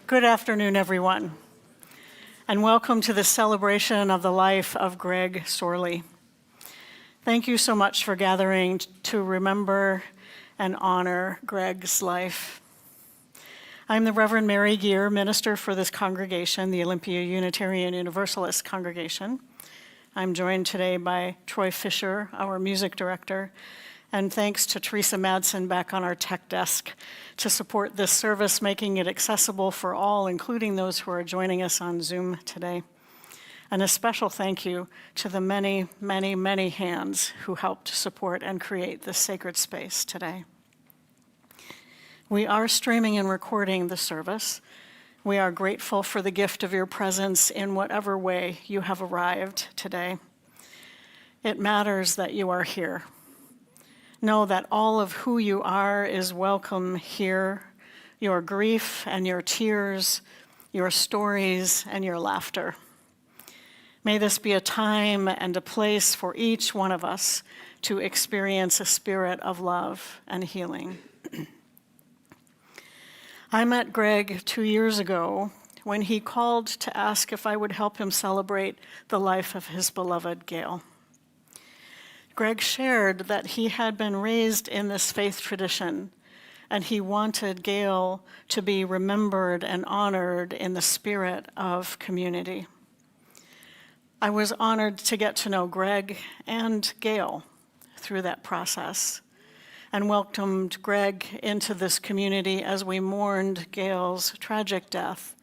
Good afternoon, everyone, and welcome to the celebration of the life of Greg Sorlie. Thank you so much for gathering to remember and honor Greg's life. I'm the Reverend Mary Geer, minister for this congregation, the Olympia Unitarian Universalist congregation. I'm joined today by Troy Fisher, our music director, and thanks to Teresa Madsen back on our tech desk to support this service, making it accessible for all, including those who are joining us on Zoom today. And a special thank you to the many, many, many hands who helped support and create this sacred space today. We are streaming and recording the service. We are grateful for the gift of your presence in whatever way you have arrived today. It matters that you are here. Know that all of who you are is welcome here, your grief and your tears, your stories and your laughter. May this be a time and a place for each one of us to experience a spirit of love and healing. I met Greg 2 years ago when he called to ask if I would help him celebrate the life of his beloved Gail. Greg shared that he had been raised in this faith tradition, and he wanted Gail to be remembered and honored in the spirit of community. I was honored to get to know Greg and Gail through that process, and welcomed Greg into this community as we mourned Gail's tragic death,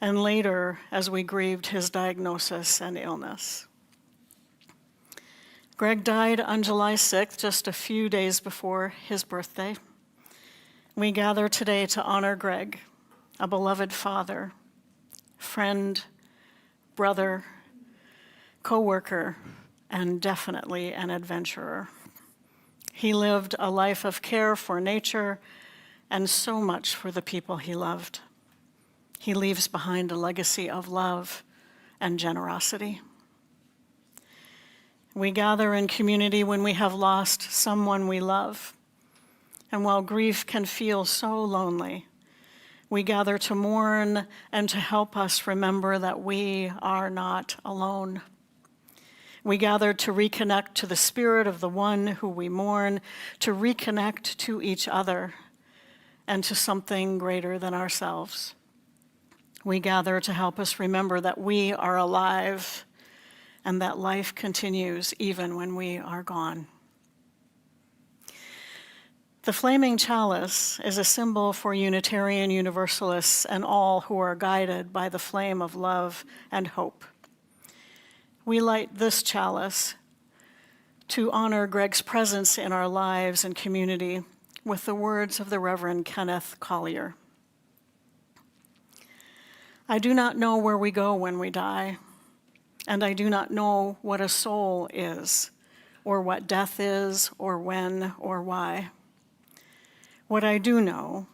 and later as we grieved his diagnosis and illness. Greg died on July 6th, just a few days before his birthday. We gather today to honor Greg, a beloved father, friend, brother, co-worker, and definitely an adventurer. He lived a life of care for nature and so much for the people he loved. He leaves behind a legacy of love and generosity. We gather in community when we have lost someone we love. And while grief can feel so lonely, we gather to mourn and to help us remember that we are not alone. We gather to reconnect to the spirit of the one who we mourn, to reconnect to each other and to something greater than ourselves. We gather to help us remember that we are alive and that life continues even when we are gone. The flaming chalice is a symbol for Unitarian Universalists and all who are guided by the flame of love and hope. We light this chalice to honor Greg's presence in our lives and community with the words of the Reverend Kenneth Collier. I do not know where we go when we die, and I do not know what a soul is, or what death is, or when, or why. What I do know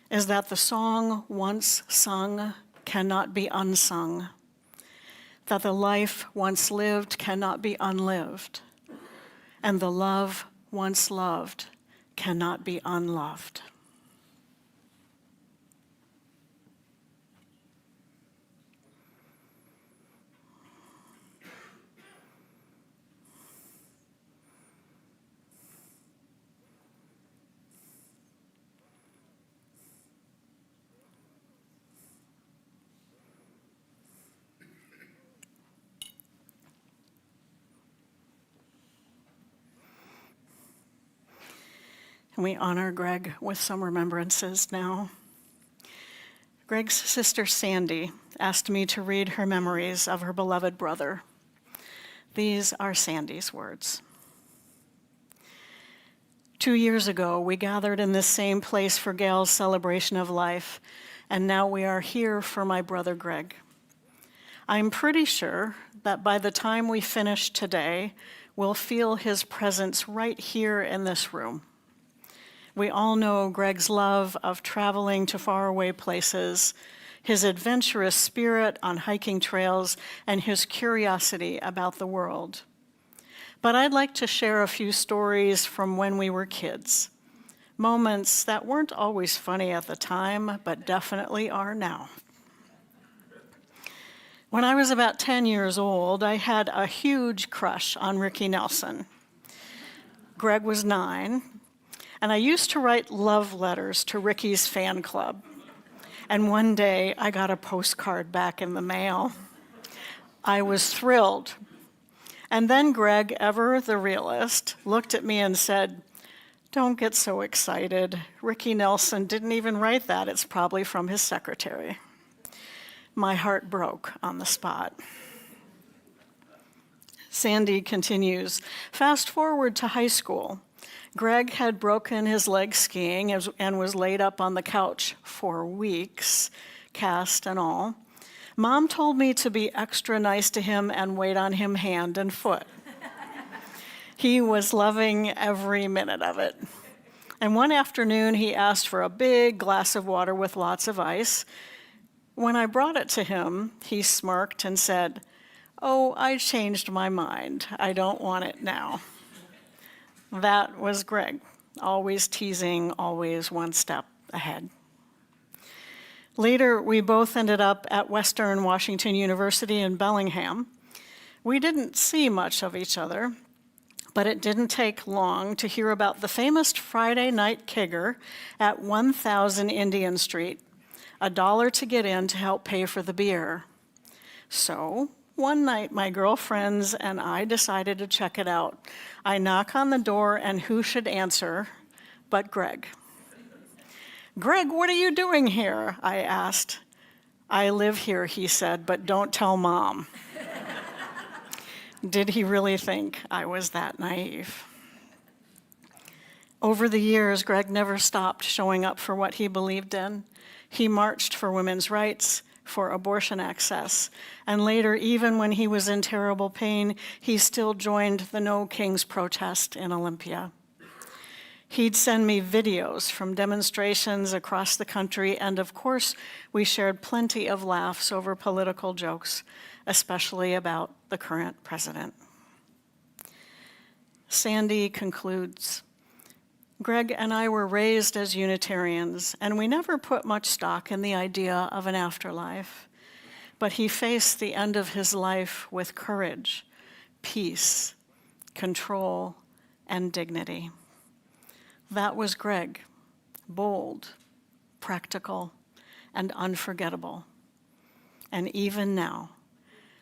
is that the song once sung cannot be unsung, that the life once lived cannot be unlived, and the love once loved cannot be unloved. And we honor Greg with some remembrances now. Greg's sister Sandy asked me to read her memories of her beloved brother. These are Sandy's words. 2 years ago, we gathered in this same place for Gail's celebration of life, and now we are here for my brother Greg. I'm pretty sure that by the time we finish today, we'll feel his presence right here in this room. We all know Greg's love of traveling to faraway places, his adventurous spirit on hiking trails, and his curiosity about the world. But I'd like to share a few stories from when we were kids, moments that weren't always funny at the time, but definitely are now. When I was about 10 years old, I had a huge crush on Ricky Nelson. Greg was 9, and I used to write love letters to Ricky's fan club. And one day, I got a postcard back in the mail. I was thrilled. And then Greg, ever the realist, looked at me and said, "Don't get so excited. Ricky Nelson didn't even write that. It's probably from his secretary." My heart broke on the spot. Sandy continues, fast forward to high school. Greg had broken his leg skiing and was laid up on the couch for weeks, cast and all. Mom told me to be extra nice to him and wait on him hand and foot. He was loving every minute of it. And one afternoon, he asked for a big glass of water with lots of ice. When I brought it to him, he smirked and said, "Oh, I changed my mind. I don't want it now." That was Greg, always teasing, always one step ahead. Later, we both ended up at Western Washington University in Bellingham. We didn't see much of each other, but it didn't take long to hear about the famous Friday night kegger at 1000 Indian Street, $1 to get in to help pay for the beer. So one night, my girlfriends and I decided to check it out. I knock on the door, and who should answer but Greg? "Greg, what are you doing here?" I asked. "I live here," he said, "but don't tell Mom." Did he really think I was that naive? Over the years, Greg never stopped showing up for what he believed in. He marched for women's rights, for abortion access, and later, even when he was in terrible pain, he still joined the No Kings protest in Olympia. He'd send me videos from demonstrations across the country, and of course, we shared plenty of laughs over political jokes, especially about the current president. Sandy concludes, Greg and I were raised as Unitarians, and we never put much stock in the idea of an afterlife. But he faced the end of his life with courage, peace, control, and dignity. That was Greg, bold, practical, and unforgettable. And even now,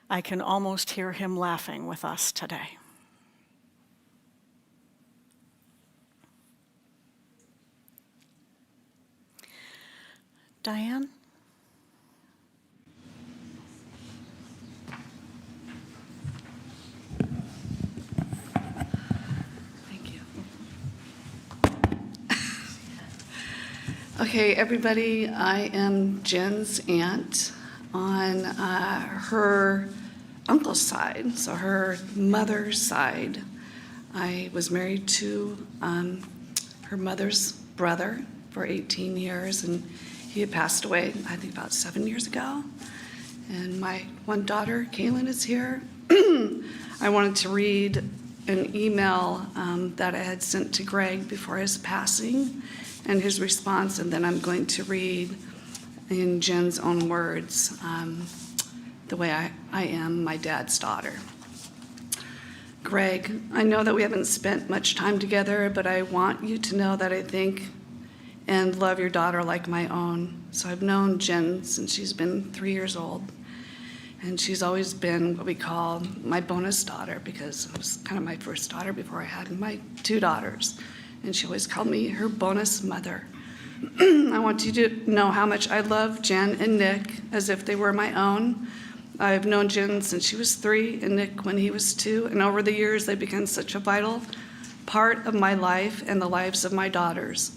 I can almost hear him laughing with us today. Diane? Thank you. Okay, everybody, I am Jen's aunt on her uncle's side, so her mother's side. I was married to her mother's brother for 18 years, and he had passed away, I think, about 7 years ago. And my one daughter, Kaylin, is here. I wanted to read an email that I had sent to Greg before his passing and his response, and then I'm going to read in Jen's own words the way I am my dad's daughter. Greg, I know that we haven't spent much time together, but I want you to know that I think and love your daughter like my own. So I've known Jen since she's been 3 years old. And she's always been what we call my bonus daughter, because it was kind of my first daughter before I had my 2 daughters. And she always called me her bonus mother. I want you to know how much I love Jen and Nick as if they were my own. I've known Jen since she was 3 and Nick when he was 2. And over the years, they've become such a vital part of my life and the lives of my daughters.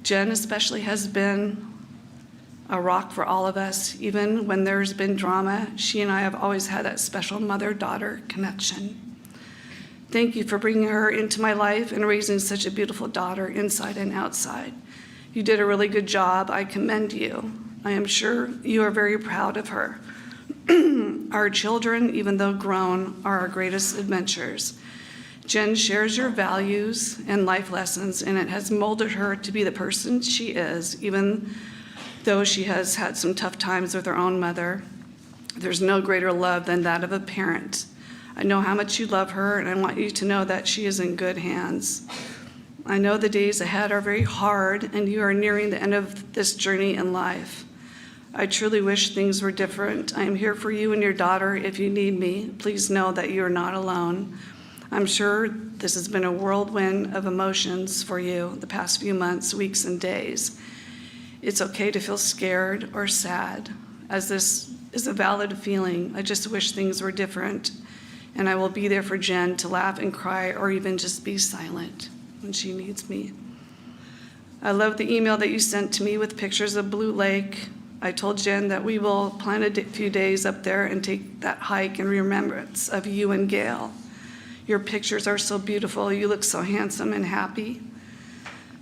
Jen especially has been a rock for all of us. Even when there's been drama, she and I have always had that special mother-daughter connection. Thank you for bringing her into my life and raising such a beautiful daughter inside and outside. You did a really good job. I commend you. I am sure you are very proud of her. Our children, even though grown, are our greatest adventures. Jen shares your values and life lessons, and it has molded her to be the person she is, even though she has had some tough times with her own mother. There's no greater love than that of a parent. I know how much you love her, and I want you to know that she is in good hands. I know the days ahead are very hard, and you are nearing the end of this journey in life. I truly wish things were different. I am here for you and your daughter if you need me. Please know that you are not alone. I'm sure this has been a whirlwind of emotions for you the past few months, weeks, and days. It's okay to feel scared or sad, as this is a valid feeling. I just wish things were different, and I will be there for Jen to laugh and cry or even just be silent when she needs me. I love the email that you sent to me with pictures of Blue Lake. I told Jen that we will plan a few days up there and take that hike in remembrance of you and Gail. Your pictures are so beautiful. You look so handsome and happy.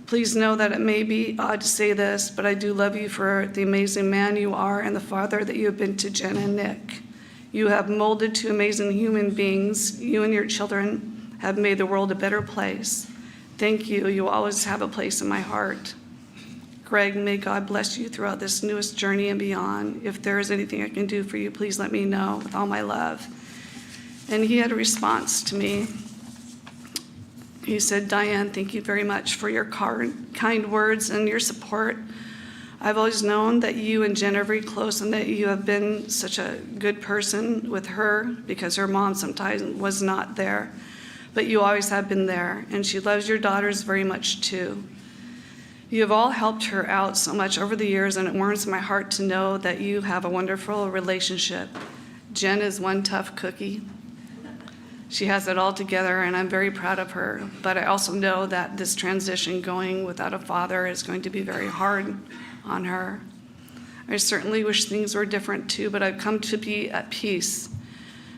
Please know that it may be odd to say this, but I do love you for the amazing man you are and the father that you have been to Jen and Nick. You have molded to amazing human beings. You and your children have made the world a better place. Thank you. You always have a place in my heart. Greg, may God bless you throughout this newest journey and beyond. If there is anything I can do for you, please let me know with all my love. And he had a response to me. He said, Diane, thank you very much for your kind words and your support. I've always known that you and Jen are very close and that you have been such a good person with her because her mom sometimes was not there. But you always have been there, and she loves your daughters very much too. You have all helped her out so much over the years, and it warms my heart to know that you have a wonderful relationship. Jen is one tough cookie. She has it all together, and I'm very proud of her. But I also know that this transition going without a father is going to be very hard on her. I certainly wish things were different too, but I've come to be at peace.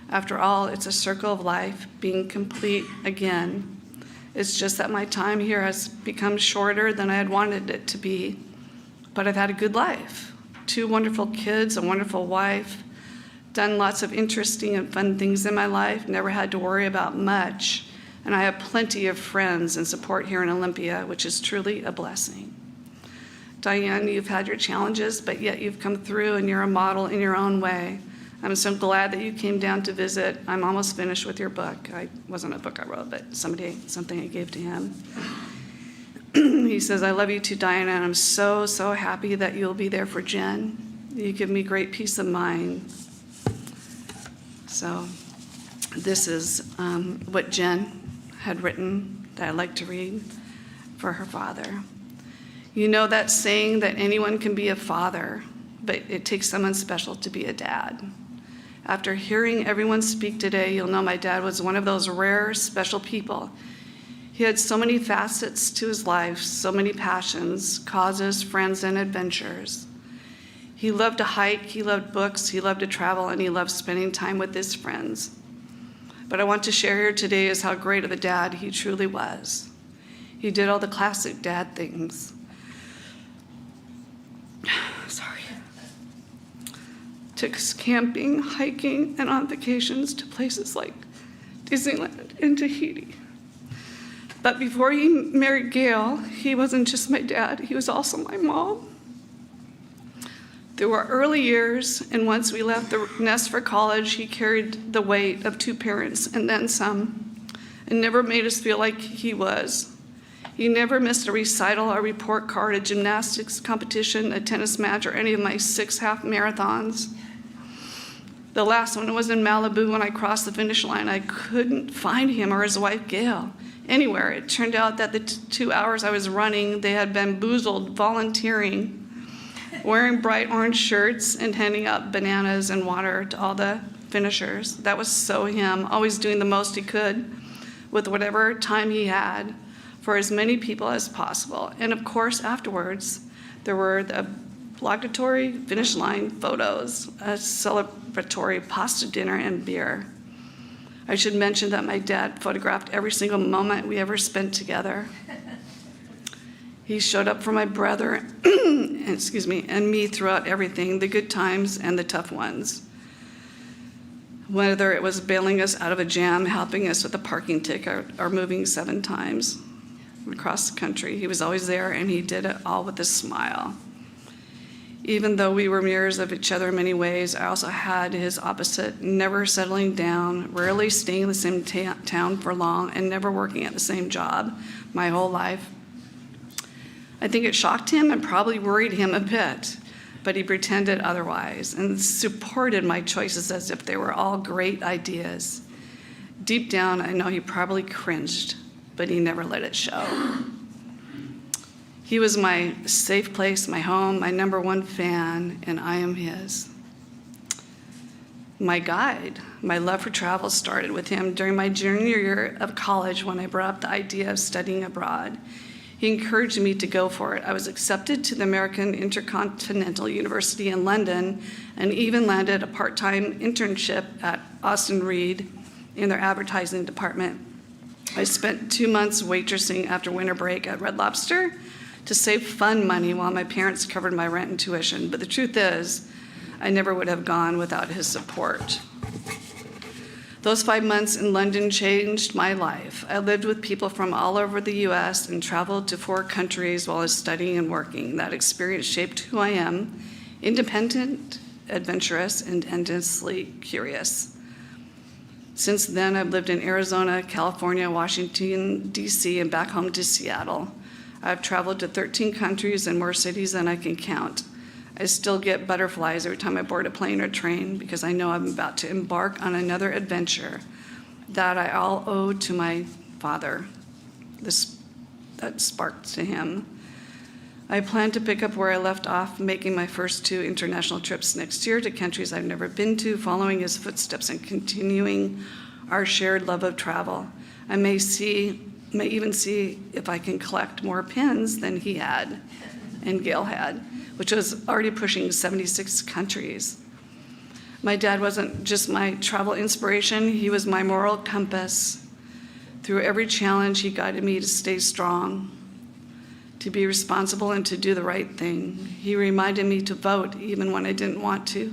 After all, it's a circle of life being complete again. It's just that my time here has become shorter than I had wanted it to be. But I've had a good life. 2 wonderful kids, a wonderful wife, done lots of interesting and fun things in my life, never had to worry about much, and I have plenty of friends and support here in Olympia, which is truly a blessing. Diane, you've had your challenges, but yet you've come through and you're a model in your own way. I'm so glad that you came down to visit. I'm almost finished with your book. It wasn't a book I wrote, but something I gave to him. He says, I love you too, Diane, and I'm so, so happy that you'll be there for Jen. You give me great peace of mind. So this is what Jen had written that I'd like to read for her father. You know that saying that anyone can be a father, but it takes someone special to be a dad. After hearing everyone speak today, you'll know my dad was one of those rare, special people. He had so many facets to his life, so many passions, causes, friends, and adventures. He loved to hike, he loved books, he loved to travel, and he loved spending time with his friends. But I want to share here today is how great of a dad he truly was. He did all the classic dad things. Took us camping, hiking, and on vacations to places like Disneyland and Tahiti. But before he married Gail, he wasn't just my dad, he was also my mom. Through our early years, and once we left the nest for college, he carried the weight of 2 parents and then some, and never made us feel like he was. He never missed a recital, a report card, a gymnastics competition, a tennis match, or any of my 6 half marathons. The last one was in Malibu when I crossed the finish line. I couldn't find him or his wife, Gail, anywhere. It turned out that the 2 hours I was running, they had bamboozled volunteering, wearing bright orange shirts and handing out bananas and water to all the finishers. That was so him, always doing the most he could with whatever time he had for as many people as possible. And of course, afterwards, there were the obligatory finish line photos, a celebratory pasta dinner, and beer. I should mention that my dad photographed every single moment we ever spent together. He showed up for my brother and me throughout everything, the good times and the tough ones. whether it was bailing us out of a jam, helping us with a parking ticket, or moving 7 times across the country. He was always there, and he did it all with a smile. Even though we were mirrors of each other in many ways, I also had his opposite, never settling down, rarely staying in the same town for long, and never working at the same job my whole life. I think it shocked him and probably worried him a bit, but he pretended otherwise and supported my choices as if they were all great ideas. Deep down, I know he probably cringed, but he never let it show. He was my safe place, my home, my #1 fan, and I am his. My guide, my love for travel started with him during my junior year of college when I brought up the idea of studying abroad. He encouraged me to go for it. I was accepted to the American Intercontinental University in London and even landed a part-time internship at Austin Reed in their advertising department. I spent 2 months waitressing after winter break at Red Lobster to save fun money while my parents covered my rent and tuition. But the truth is, I never would have gone without his support. Those 5 months in London changed my life. I lived with people from all over the US and traveled to 4 countries while I was studying and working. That experience shaped who I am, independent, adventurous, and endlessly curious. Since then, I've lived in Arizona, California, Washington, DC, and back home to Seattle. I've traveled to 13 countries and more cities than I can count. I still get butterflies every time I board a plane or train because I know I'm about to embark on another adventure that I all owe to my father. That sparked to him. I plan to pick up where I left off, making my first 2 international trips next year to countries I've never been to, following his footsteps and continuing our shared love of travel. I may even see if I can collect more pins than he had and Gail had, which was already pushing 76 countries. My dad wasn't just my travel inspiration, he was my moral compass. Through every challenge, he guided me to stay strong, to be responsible, and to do the right thing. He reminded me to vote even when I didn't want to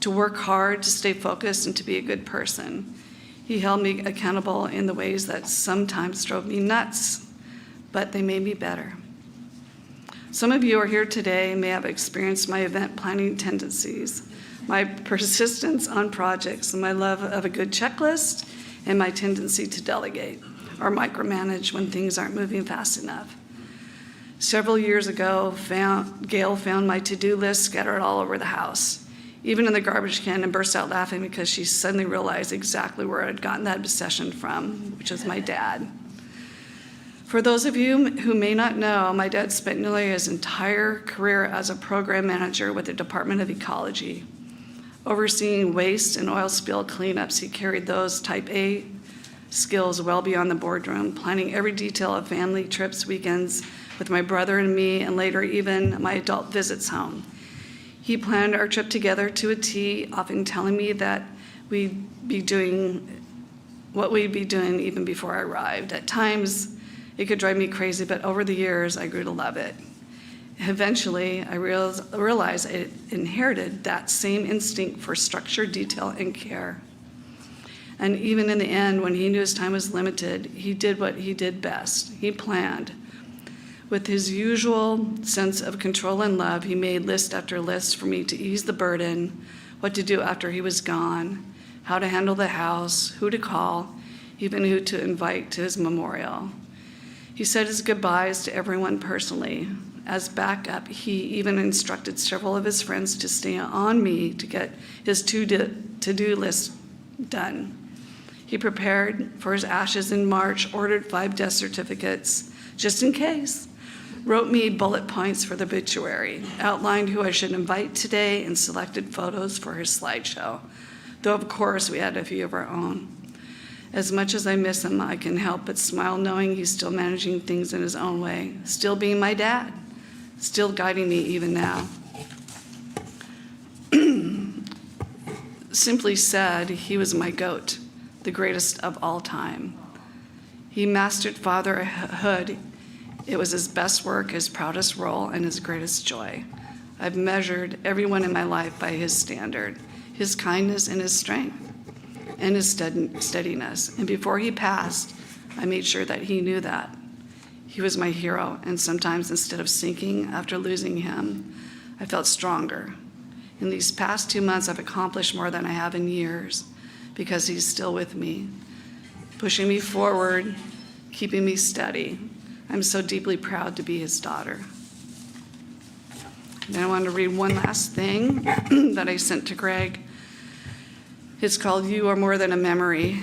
work hard, to stay focused, and to be a good person. He held me accountable in the ways that sometimes drove me nuts, but they made me better. Some of you are here today and may have experienced my event planning tendencies, my persistence on projects, and my love of a good checklist, and my tendency to delegate or micromanage when things aren't moving fast enough. Several years ago, Gail found my to-do list scattered all over the house, even in the garbage can, and burst out laughing because she suddenly realized exactly where I'd gotten that obsession from, which was my dad. For those of you who may not know, my dad spent nearly his entire career as a program manager with the Department of Ecology. Overseeing waste and oil spill cleanups, he carried those type A skills well beyond the boardroom, planning every detail of family trips, weekends with my brother and me, and later even my adult visits home. He planned our trip together to a T, often telling me that we'd be doing what we'd be doing even before I arrived. At times, it could drive me crazy, but over the years, I grew to love it. Eventually, I realized I inherited that same instinct for structure, detail, and care. And even in the end, when he knew his time was limited, he did what he did best. He planned. With his usual sense of control and love, he made list after list for me to ease the burden, what to do after he was gone, how to handle the house, who to call, even who to invite to his memorial. He said his goodbyes to everyone personally. As backup, he even instructed several of his friends to stay on me to get his to-do list done. He prepared for his ashes in March, ordered 5 death certificates, just in case, wrote me bullet points for the obituary, outlined who I should invite today, and selected photos for his slideshow, though of course we had a few of our own. As much as I miss him, I can help but smile knowing he's still managing things in his own way, still being my dad, still guiding me even now. Simply said, he was my goat, the greatest of all time. He mastered fatherhood. It was his best work, his proudest role, and his greatest joy. I've measured everyone in my life by his standard, his kindness, and his strength. and his steadiness. And before he passed, I made sure that he knew that. He was my hero, and sometimes instead of sinking after losing him, I felt stronger. In these past 2 months, I've accomplished more than I have in years because he's still with me, pushing me forward, keeping me steady. I'm so deeply proud to be his daughter. And I want to read one last thing that I sent to Greg. It's called "You Are More Than a Memory."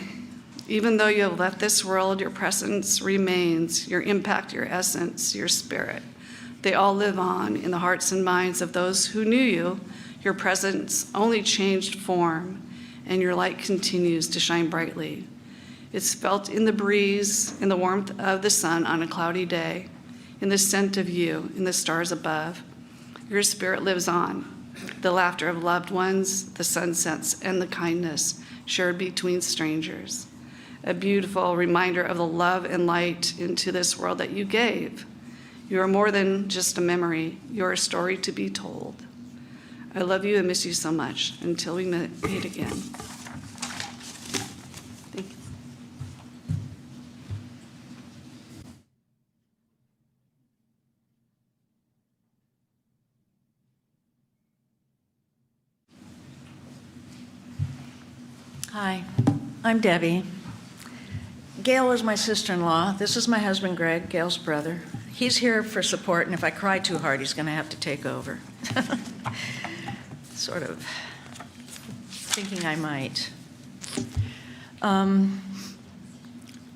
Even though you have left this world, your presence remains, your impact, your essence, your spirit. They all live on in the hearts and minds of those who knew you. Your presence only changed form, and your light continues to shine brightly. It's felt in the breeze, in the warmth of the sun on a cloudy day, in the scent of you, in the stars above. Your spirit lives on. The laughter of loved ones, the sunsets, and the kindness shared between strangers. A beautiful reminder of the love and light into this world that you gave. You are more than just a memory. You are a story to be told. I love you and miss you so much. Until we meet again. Thank you. Hi, I'm Debbie. Gail was my sister-in-law. This is my husband, Greg, Gail's brother. He's here for support, and if I cry too hard, he's going to have to take over. Sort of thinking I might.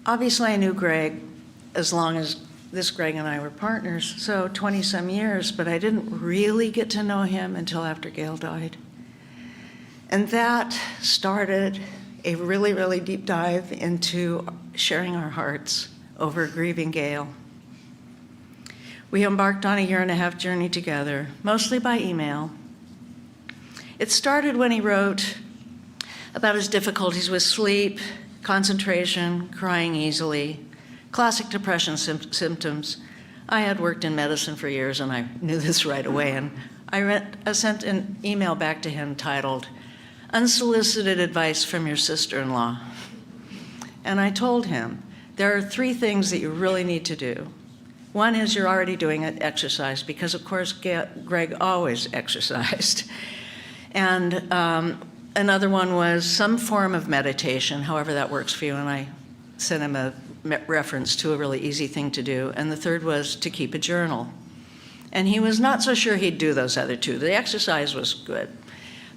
Obviously, I knew Greg as long as this Greg and I were partners, so 20-some years, but I didn't really get to know him until after Gail died. And that started a really, really deep dive into sharing our hearts over grieving Gail. We embarked on a 1.5-year journey together, mostly by email. It started when he wrote about his difficulties with sleep, concentration, crying easily, classic depression symptoms. I had worked in medicine for years and I knew this right away, and I sent an email back to him titled, "Unsolicited Advice from Your Sister-in-Law." And I told him, there are 3 things that you really need to do. One is you're already doing it, exercise, because of course Greg always exercised. And another one was some form of meditation, however that works for you, and I sent him a reference to a really easy thing to do. And the third was to keep a journal. And he was not so sure he'd do those other 2. The exercise was good.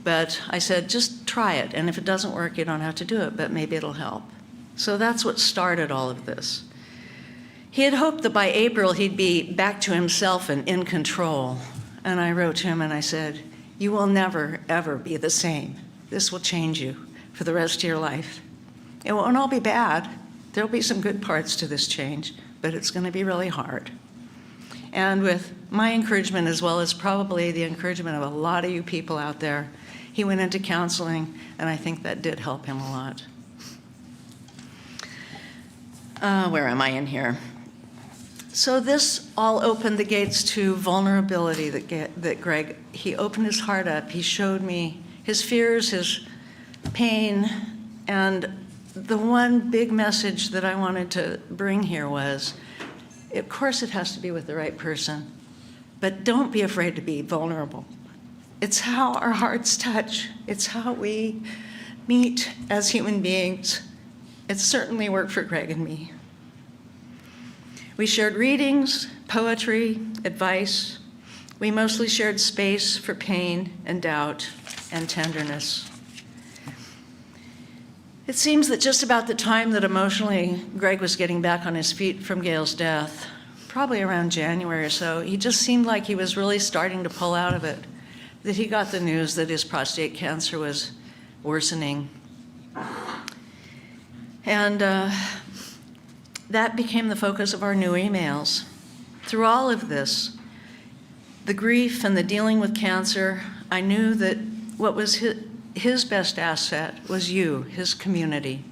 But I said, just try it, and if it doesn't work, you don't have to do it, but maybe it'll help. So that's what started all of this. He had hoped that by April he'd be back to himself and in control. And I wrote to him and I said, you will never, ever be the same. This will change you for the rest of your life. It won't all be bad. There'll be some good parts to this change, but it's going to be really hard. And with my encouragement, as well as probably the encouragement of a lot of you people out there, he went into counseling, and I think that did help him a lot. Where am I in here? So this all opened the gates to vulnerability that Greg, he opened his heart up. He showed me his fears, his pain, and the one big message that I wanted to bring here was, of course it has to be with the right person, but don't be afraid to be vulnerable. It's how our hearts touch. It's how we meet as human beings. It certainly worked for Greg and me. We shared readings, poetry, advice. We mostly shared space for pain and doubt and tenderness. It seems that just about the time that emotionally Greg was getting back on his feet from Gail's death, probably around January or so, he just seemed like he was really starting to pull out of it, that he got the news that his prostate cancer was worsening. And that became the focus of our new emails. Through all of this, the grief and the dealing with cancer, I knew that what was his best asset was you, his community,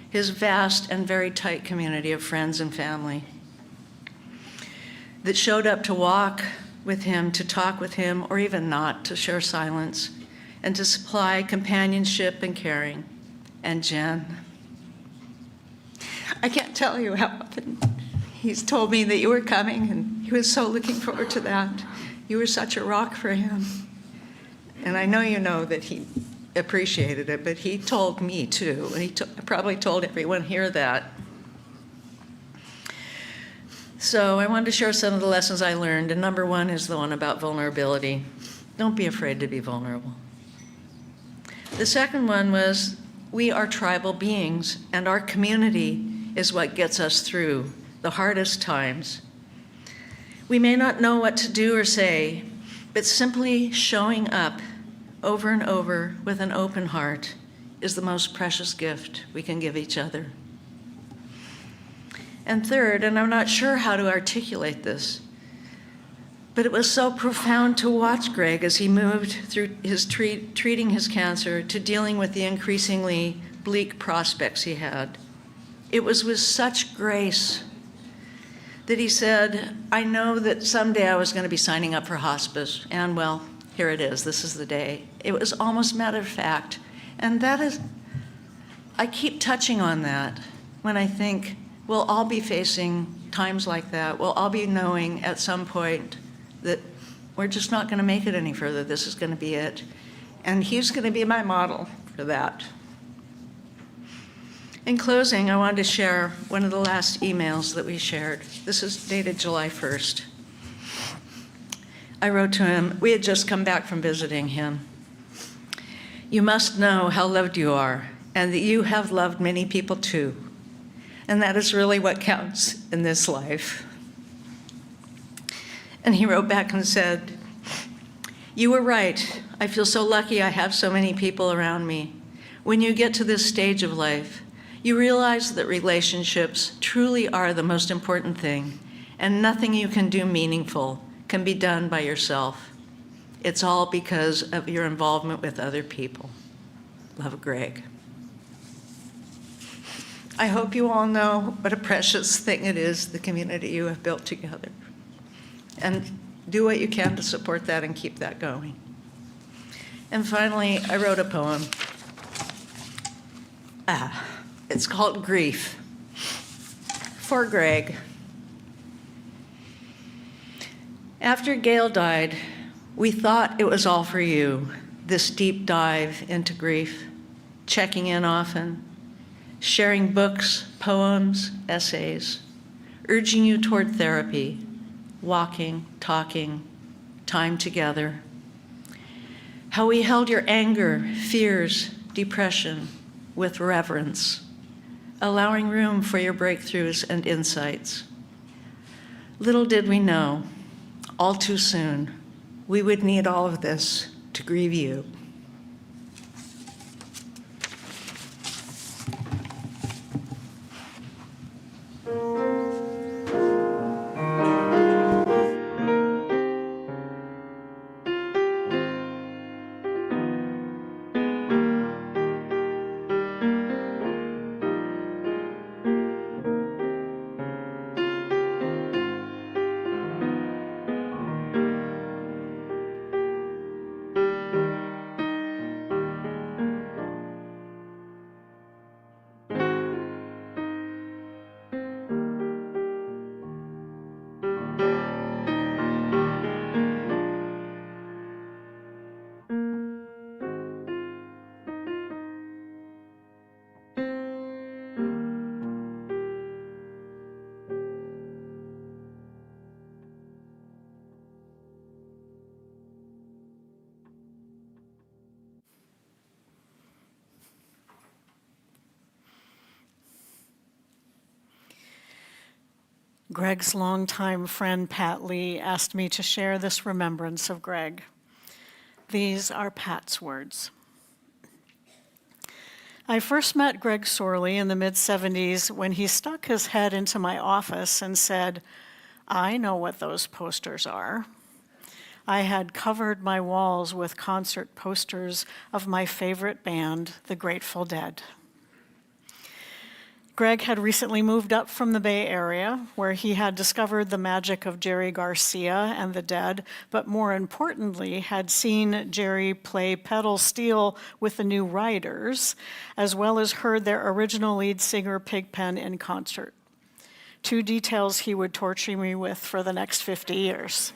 his vast and very tight community of friends and family that showed up to walk with him, to talk with him, or even not, to share silence, and to supply companionship and caring. and Jen. I can't tell you how often he's told me that you were coming, and he was so looking forward to that. You were such a rock for him. And I know you know that he appreciated it, but he told me too. And he probably told everyone here that. So I wanted to share some of the lessons I learned, and number one is the one about vulnerability. Don't be afraid to be vulnerable. The second one was, we are tribal beings, and our community is what gets us through the hardest times. We may not know what to do or say, but simply showing up over and over with an open heart is the most precious gift we can give each other. And third, and I'm not sure how to articulate this, but it was so profound to watch Greg as he moved through his treating his cancer to dealing with the increasingly bleak prospects he had. It was with such grace that he said, I know that someday I was going to be signing up for hospice, and well, here it is, this is the day. It was almost matter of fact. And that is, I keep touching on that when I think we'll all be facing times like that. We'll all be knowing at some point that we're just not going to make it any further. This is going to be it. And he's going to be my model for that. In closing, I wanted to share one of the last emails that we shared. This is dated July 1st. I wrote to him, we had just come back from visiting him. You must know how loved you are, and that you have loved many people too. And that is really what counts in this life. And he wrote back and said, you were right. I feel so lucky I have so many people around me. When you get to this stage of life, you realize that relationships truly are the most important thing, and nothing you can do meaningful can be done by yourself. It's all because of your involvement with other people. Love, Greg. I hope you all know what a precious thing it is, the community you have built together. And do what you can to support that and keep that going. And finally, I wrote a poem. It's called Grief. For Greg. After Gail died, we thought it was all for you, this deep dive into grief, checking in often, sharing books, poems, essays, urging you toward therapy, walking, talking, time together. How we held your anger, fears, depression with reverence, allowing room for your breakthroughs and insights. Little did we know, all too soon, we would need all of this to grieve you. Greg's longtime friend, Pat Lee, asked me to share this remembrance of Greg. These are Pat's words. I first met Greg Sorlie in the mid-'70s when he stuck his head into my office and said, I know what those posters are. I had covered my walls with concert posters of my favorite band, the Grateful Dead. Greg had recently moved up from the Bay Area, where he had discovered the magic of Jerry Garcia and the Dead, but more importantly, had seen Jerry play pedal steel with the New Riders, as well as heard their original lead singer Pigpen in concert. 2 details he would torture me with for the next 50 years.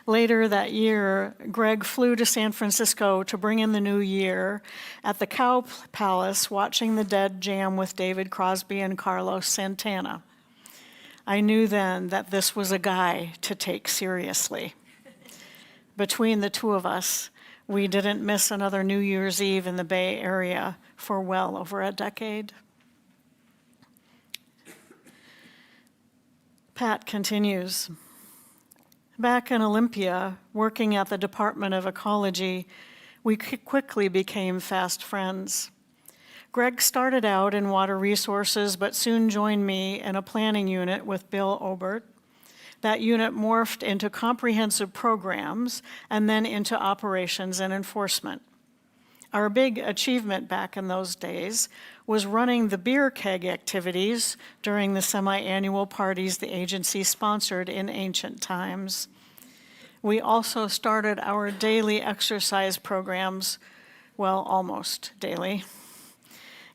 Later that year, Greg flew to San Francisco to bring in the new year at the Cow Palace, watching the Dead jam with David Crosby and Carlos Santana. I knew then that this was a guy to take seriously. Between the 2 of us, we didn't miss another New Year's Eve in the Bay Area for well over a decade. Pat continues. Back in Olympia, working at the Department of Ecology, we quickly became fast friends. Greg started out in water resources, but soon joined me in a planning unit with Bill Obert. That unit morphed into comprehensive programs and then into operations and enforcement. Our big achievement back in those days was running the beer keg activities during the semi-annual parties the agency sponsored in ancient times. We also started our daily exercise programs, well, almost daily.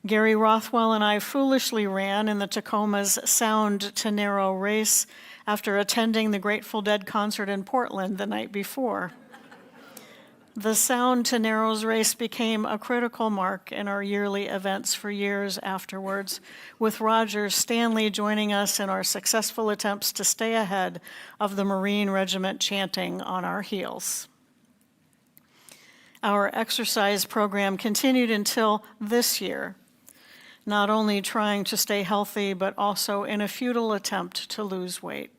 Gary Rothwell and I foolishly ran in the Tacoma's Sound to Narrow race after attending the Grateful Dead concert in Portland the night before. The Sound to Narrows race became a critical mark in our yearly events for years afterwards, with Roger Stanley joining us in our successful attempts to stay ahead of the Marine Regiment chanting on our heels. Our exercise program continued until this year, not only trying to stay healthy, but also in a futile attempt to lose weight.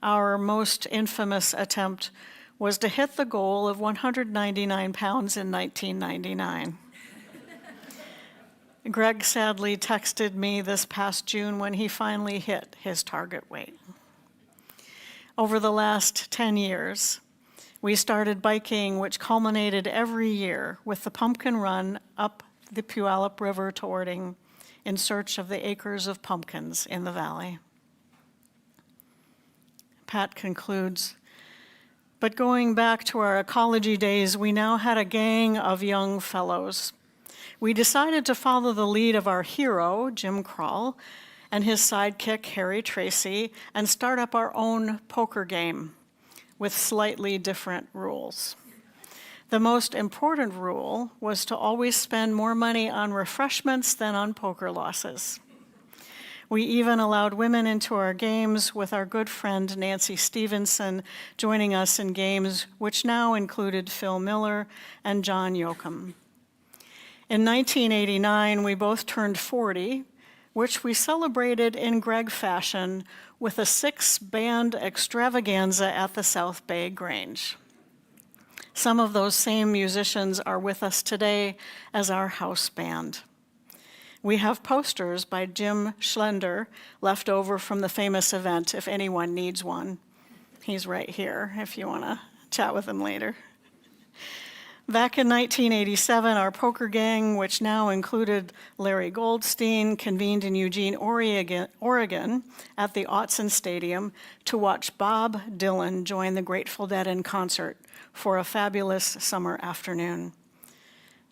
Our most infamous attempt was to hit the goal of 199 pounds in 1999. Greg sadly texted me this past June when he finally hit his target weight. Over the last 10 years, we started biking, which culminated every year with the pumpkin run up the Puyallup River to Orting in search of the acres of pumpkins in the valley. Pat concludes, but going back to our ecology days, we now had a gang of young fellows. We decided to follow the lead of our hero, Jim Kroll, and his sidekick, Harry Tracy, and start up our own poker game with slightly different rules. The most important rule was to always spend more money on refreshments than on poker losses. We even allowed women into our games, with our good friend Nancy Stevenson joining us in games which now included Phil Miller and John Yoakum. In 1989, we both turned 40, which we celebrated in Greg fashion with a 6-band extravaganza at the South Bay Grange. Some of those same musicians are with us today as our house band. We have posters by Jim Schlender left over from the famous event, if anyone needs one. He's right here if you want to chat with him later. Back in 1987, our poker gang, which now included Larry Goldstein, convened in Eugene, Oregon at the Autzen Stadium to watch Bob Dylan join the Grateful Dead in concert for a fabulous summer afternoon.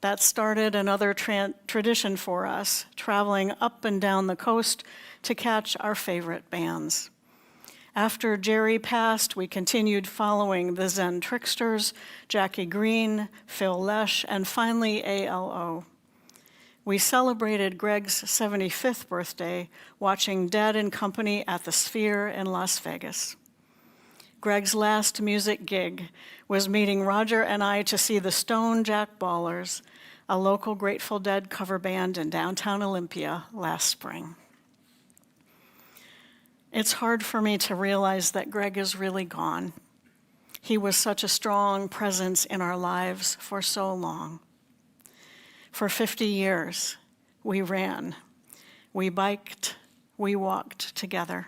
That started another tradition for us, traveling up and down the coast to catch our favorite bands. After Jerry passed, we continued following the Zen Tricksters, Jackie Green, Phil Lesh, and finally ALO. We celebrated Greg's 75th birthday watching Dead and Company at the Sphere in Las Vegas. Greg's last music gig was meeting Roger and I to see the Stone Jack Ballers, a local Grateful Dead cover band in downtown Olympia last spring. It's hard for me to realize that Greg is really gone. He was such a strong presence in our lives for so long. For 50 years, we ran, we biked, we walked together.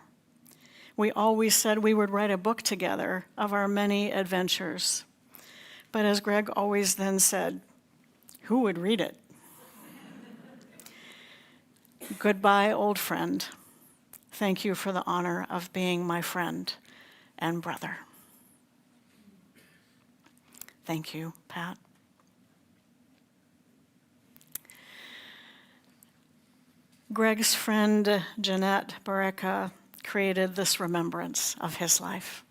We always said we would write a book together of our many adventures. But as Greg always then said, who would read it? Goodbye, old friend. Thank you for the honor of being my friend and brother. Thank you, Pat. Greg's friend, Jeanette Bareka, created this remembrance of his life.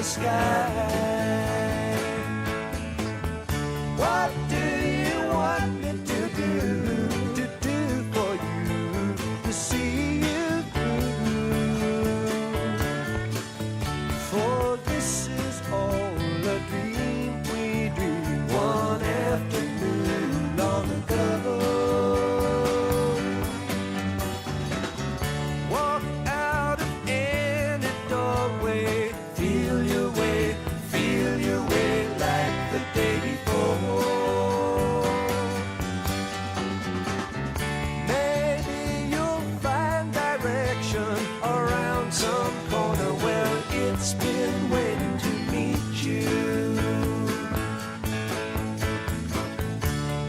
Sky. What do you want me to do for you, to see you through? For this is all a dream we dreamed one afternoon long ago. Walk out of any doorway, feel your way like the day before. Maybe you'll find direction around some corner where it's been waiting to meet you.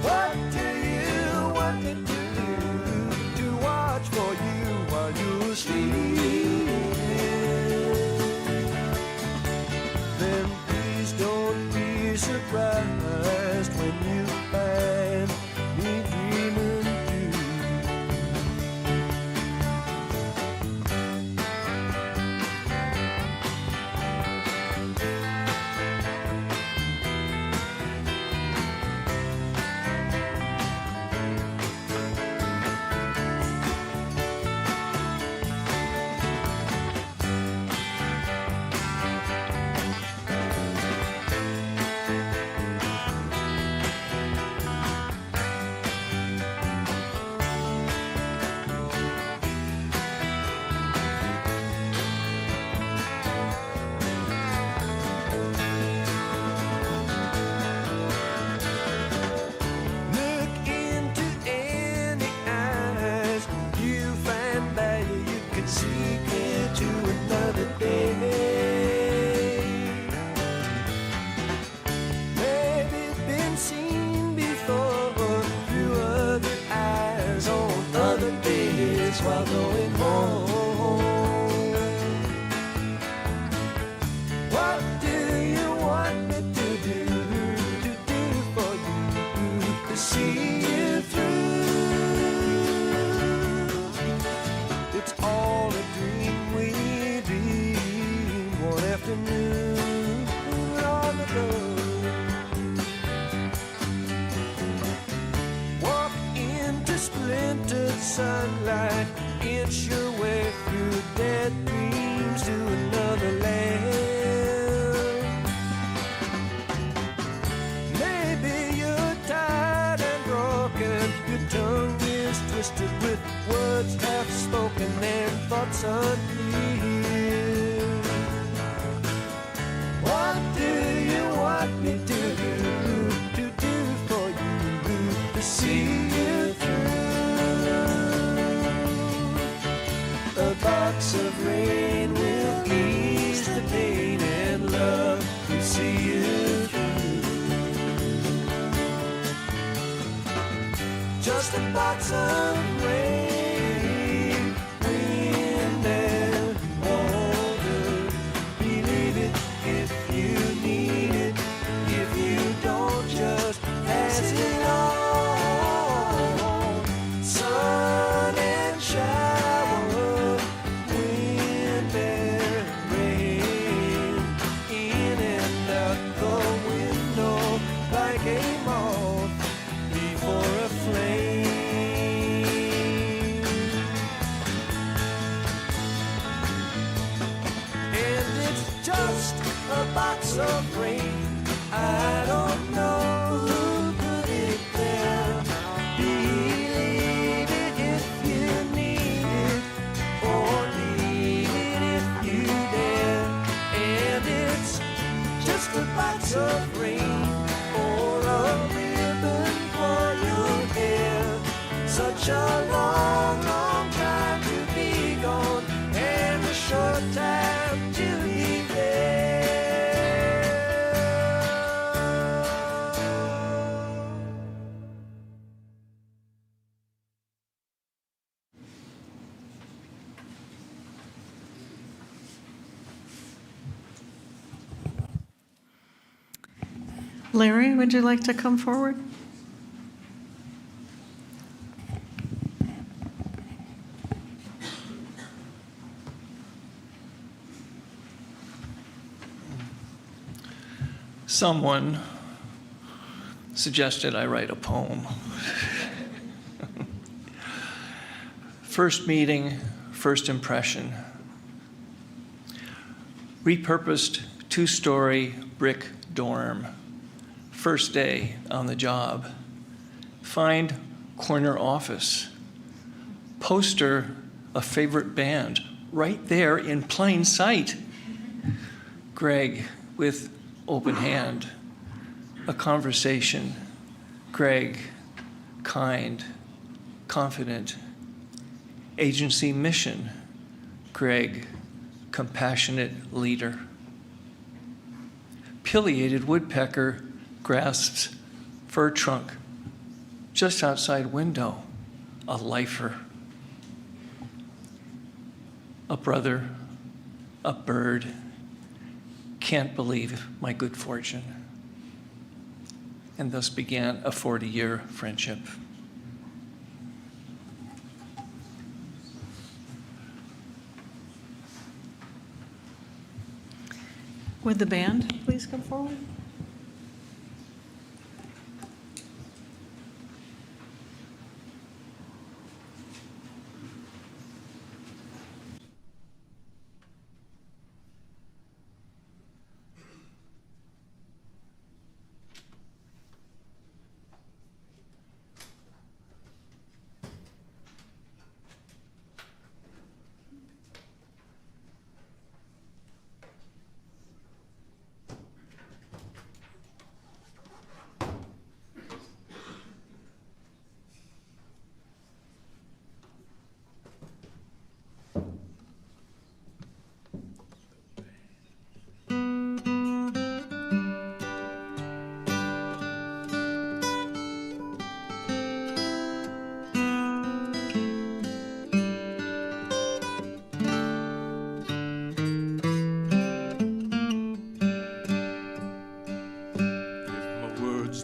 What do you want me to do, to watch for you while you're sleeping? Then please don't be surprised when you find me dreaming too. While going home, what do you want me to do for you, to see you through? It's all a dream we dreamed one afternoon long ago. Walk into splintered sunlight, inch your way through dead dreams to another land. Maybe you're tired and broken, your tongue is twisted with words half spoken and thoughts unclear. What do you want me to do for you, to see you through? A box of rain will ease the pain, and love will see you through. Just a box of rain, wind and water. Believe it if you need it, if you don't just pass it on. Sun and shower, wind and rain, in and out the window like a moth before a flame. drops of rain. I don't know who put it there. Believe it if you need it, or leave it if you dare. And it's just a box of rain or a ribbon for your hair. Such a long, long time to be gone, and a short time to be there. Larry, would you like to come forward? Someone suggested I write a poem. First meeting, first impression. Repurposed two-story brick dorm. First day on the job. Find corner office. Poster a favorite band right there in plain sight. Greg with open hand. A conversation. Greg, kind, confident. Agency mission. Greg, compassionate leader. Pileated woodpecker grasps fir trunk just outside window. A lifer. A brother, a bird. Can't believe my good fortune. And thus began a 40-year friendship. Would the band please come forward?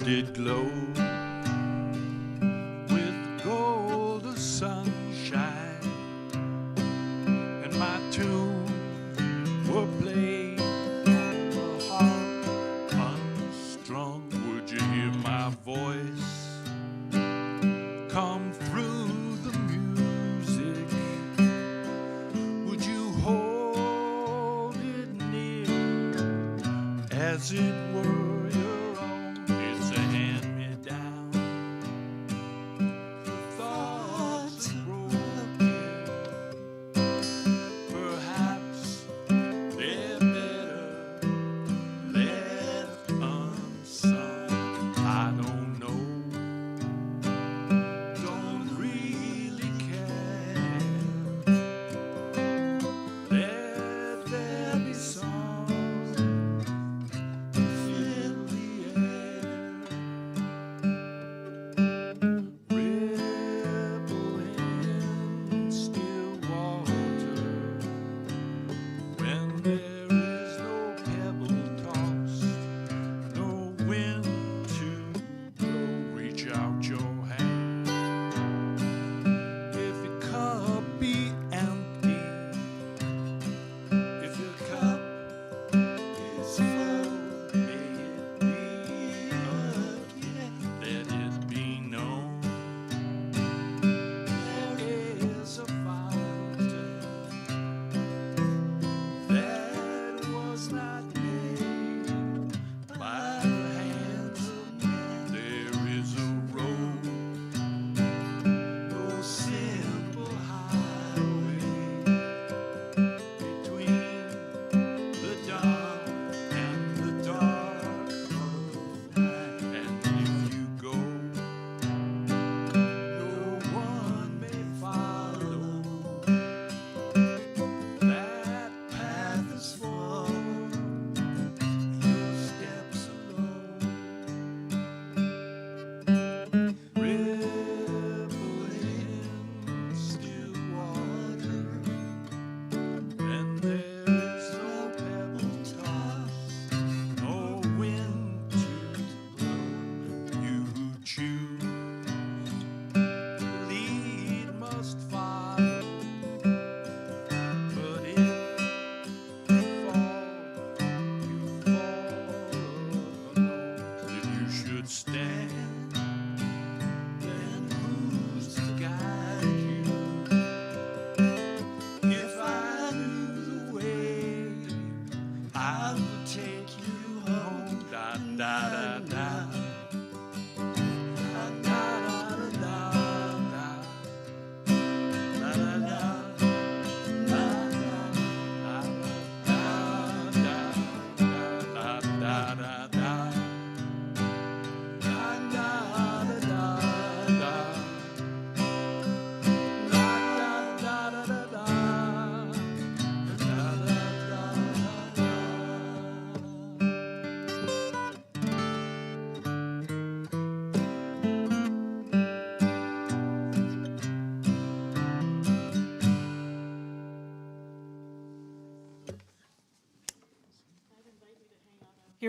Did glow with gold of sunshine, and my tunes were played on the harp unstrung. Would you hear my voice come through the music? Would you hold it near as it were your own? It's a hand-me-down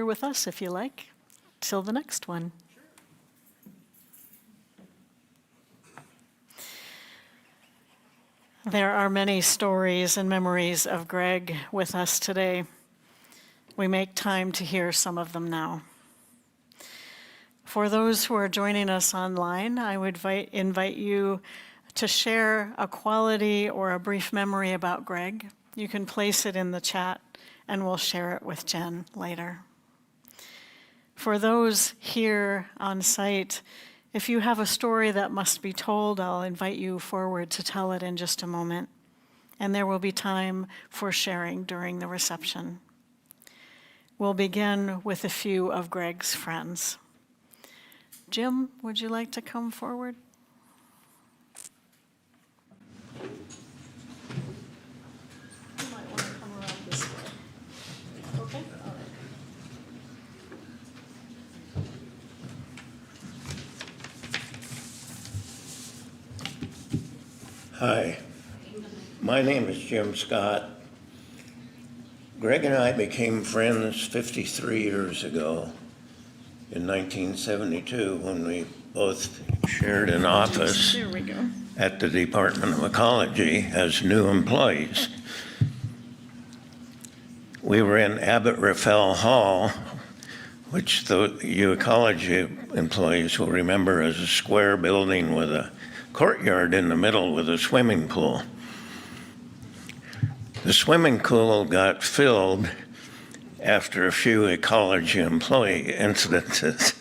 here with us if you like, till the next one. There are many stories and memories of Greg with us today. We make time to hear some of them now. For those who are joining us online, I would invite you to share a quality or a brief memory about Greg. You can place it in the chat and we'll share it with Jen later. For those here on site, if you have a story that must be told, I'll invite you forward to tell it in just a moment. And there will be time for sharing during the reception. We'll begin with a few of Greg's friends. Jim, would you like to come forward? You might want to come around this way. Okay? All right. Hi, my name is Jim Scott. Greg and I became friends 53 years ago in 1972 when we both shared an office There we go. at the Department of Ecology as new employees. We were in Abbott Raffel Hall, which you ecology employees will remember as a square building with a courtyard in the middle with a swimming pool. The swimming pool got filled after a few ecology employee incidences.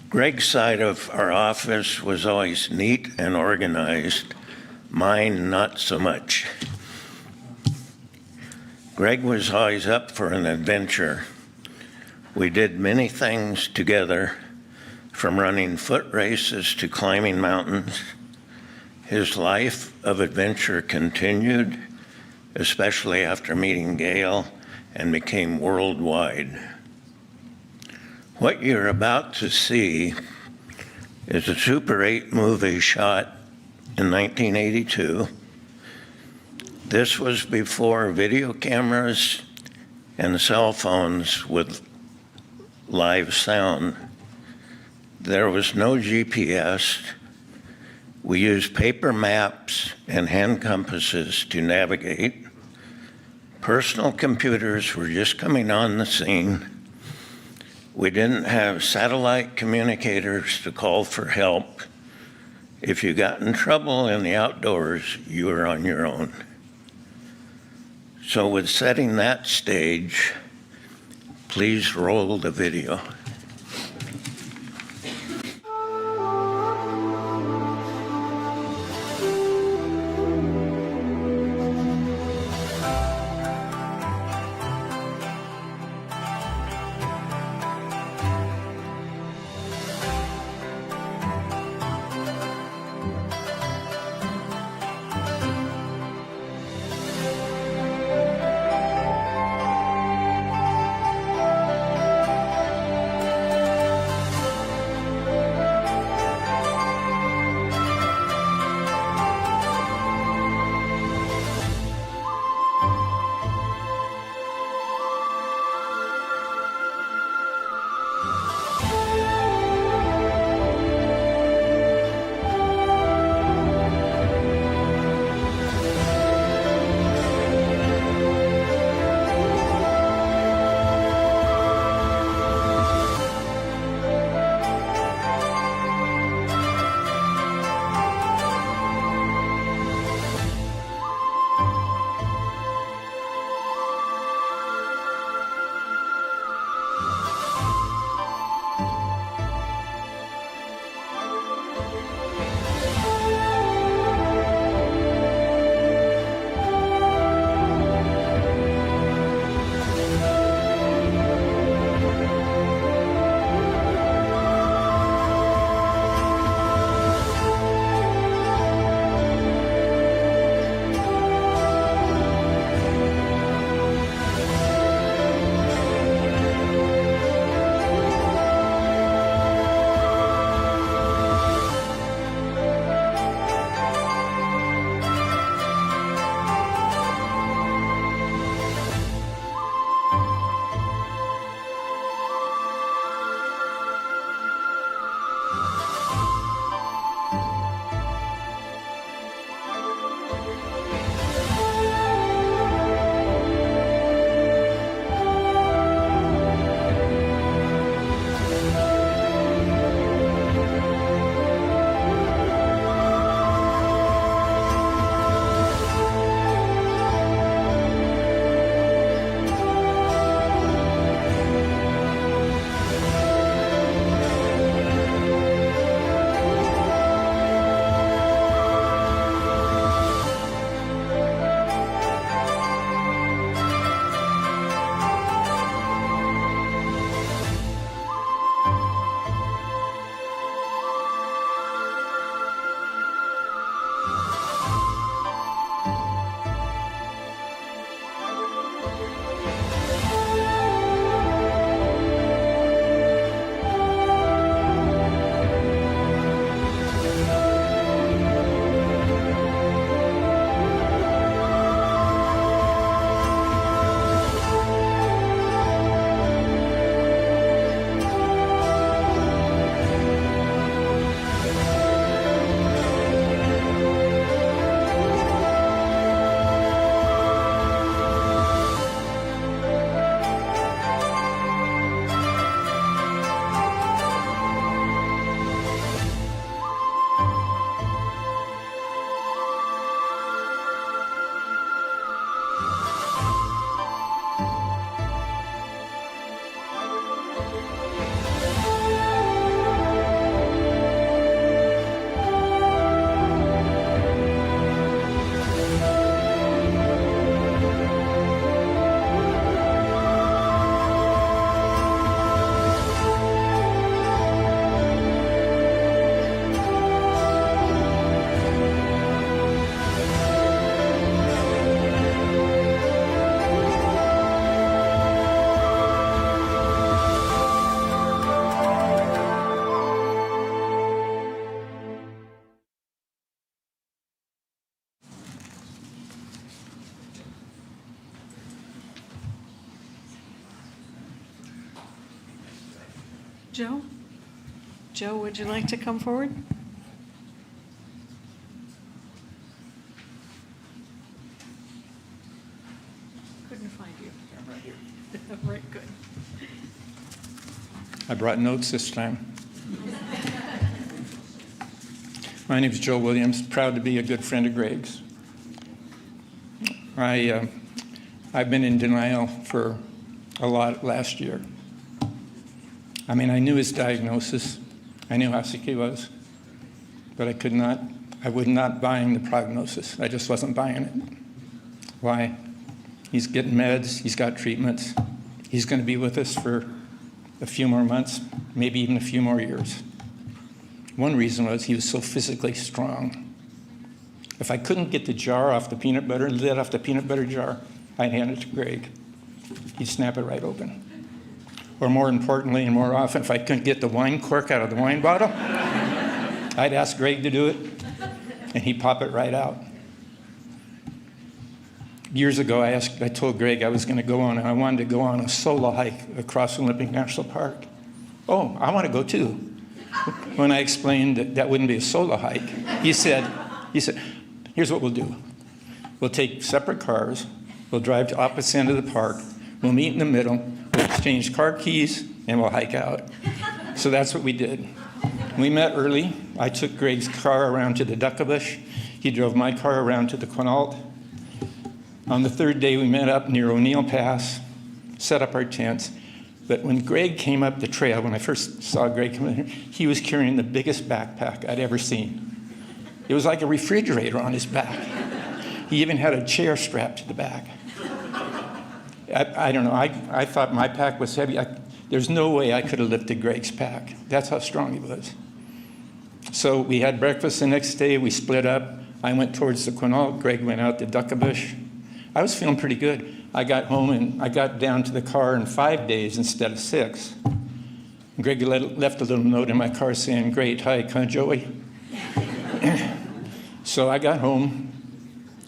Greg's side of our office was always neat and organized, mine not so much. Greg was always up for an adventure. We did many things together, from running foot races to climbing mountains. His life of adventure continued, especially after meeting Gail, and became worldwide. What you're about to see is a Super 8 movie shot in 1982. This was before video cameras and cell phones with live sound. There was no GPS. We used paper maps and hand compasses to navigate. Personal computers were just coming on the scene. We didn't have satellite communicators to call for help. If you got in trouble in the outdoors, you were on your own. So with setting that stage, please roll the video. Joe? Joe, would you like to come forward? Couldn't find you. I'm right here. Right, good. I brought notes this time. My name is Joe Williams, proud to be a good friend of Greg's. I've been in denial for a lot last year. I mean, I knew his diagnosis. I knew how sick he was, but I would not buying the prognosis. I just wasn't buying it. Why? He's getting meds, he's got treatments. He's going to be with us for a few more months, maybe even a few more years. One reason was he was so physically strong. If I couldn't get the jar off the peanut butter, lid off the peanut butter jar, I'd hand it to Greg. He'd snap it right open. Or more importantly and more often, if I couldn't get the wine cork out of the wine bottle, I'd ask Greg to do it, and he'd pop it right out. Years ago, I told Greg I wanted to go on a solo hike across Olympic National Park. Oh, I want to go too. When I explained that wouldn't be a solo hike, he said, here's what we'll do. We'll take separate cars, we'll drive to opposite end of the park, we'll meet in the middle, we'll exchange car keys, and we'll hike out. So that's what we did. We met early. I took Greg's car around to the Duckabush. He drove my car around to the Quinault. On the third day, we met up near O'Neill Pass, set up our tents. But when Greg came up the trail, when I first saw Greg come in here, he was carrying the biggest backpack I'd ever seen. It was like a refrigerator on his back. He even had a chair strapped to the back. I don't know, I thought my pack was heavy. There's no way I could have lifted Greg's pack. That's how strong he was. So we had breakfast the next day, we split up. I went towards the Quinault, Greg went out to Duckabush. I was feeling pretty good. I got home and I got down to the car in 5 days instead of 6. Greg left a little note in my car saying, "Great hike, huh, Joey?" So I got home.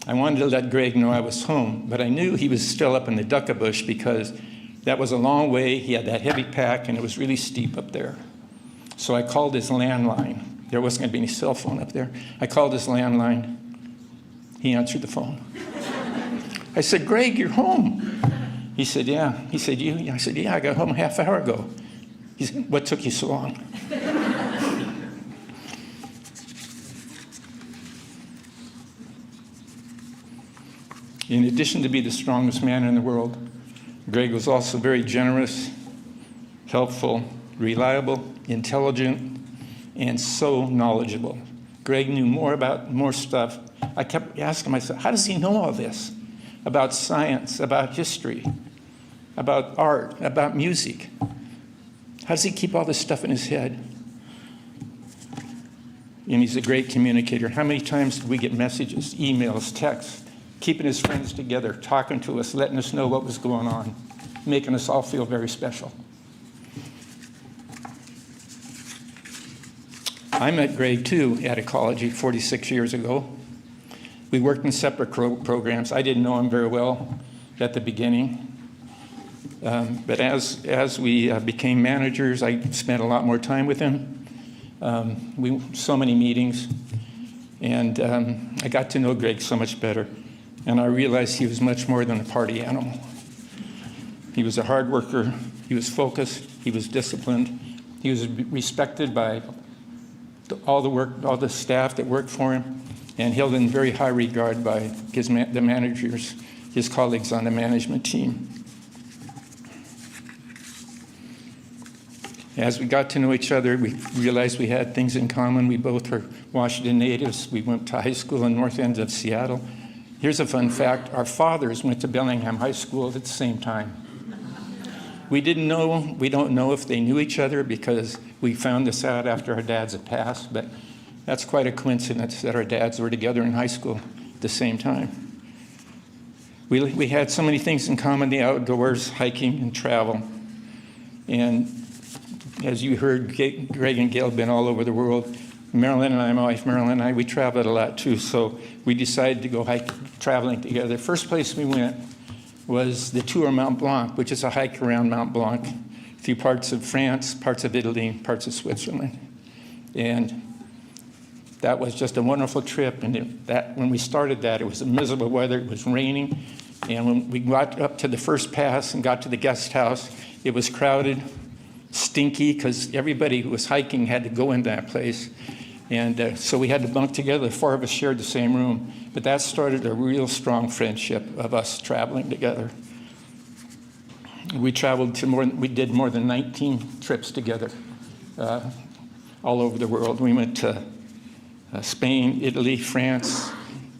I wanted to let Greg know I was home, but I knew he was still up in the Duckabush because that was a long way. He had that heavy pack and it was really steep up there. So I called his landline. There wasn't going to be any cell phone up there. I called his landline. He answered the phone. I said, "Greg, you're home." He said, "Yeah." He said, "You?" I said, "Yeah, I got home a half hour ago." He said, "What took you so long?" In addition to be the strongest man in the world, Greg was also very generous, helpful, reliable, intelligent, and so knowledgeable. Greg knew more stuff. I kept asking myself, how does he know all this? About science, about history, about art, about music. How does he keep all this stuff in his head? And he's a great communicator. How many times did we get messages, emails, texts, keeping his friends together, talking to us, letting us know what was going on, making us all feel very special. I met Greg, too, at ecology 46 years ago. We worked in separate programs. I didn't know him very well at the beginning. But as we became managers, I spent a lot more time with him. So many meetings. And I got to know Greg so much better. And I realized he was much more than a party animal. He was a hard worker. He was focused. He was disciplined. He was respected by all the staff that worked for him, and held in very high regard by the managers, his colleagues on the management team. As we got to know each other, we realized we had things in common. We both were Washington natives. We went to high school in north end of Seattle. Here's a fun fact. Our fathers went to Bellingham High School at the same time. We don't know if they knew each other because we found this out after our dads had passed, but that's quite a coincidence that our dads were together in high school at the same time. We had so many things in common, the outdoors, hiking, and travel. And as you heard, Greg and Gail have been all over the world. Marilyn and I, my wife Marilyn and I, we traveled a lot too, so we decided to go traveling together. The first place we went was the Tour Mount Blanc, which is a hike around Mount Blanc through parts of France, parts of Italy, parts of Switzerland. And that was just a wonderful trip. And when we started that, it was miserable weather, it was raining. And when we got up to the first pass and got to the guest house, it was crowded, stinky, because everybody who was hiking had to go in that place. And so we had to bunk together. 4 of us shared the same room. But that started a real strong friendship of us traveling together. We traveled to we did more than 19 trips together all over the world. We went to Spain, Italy, France,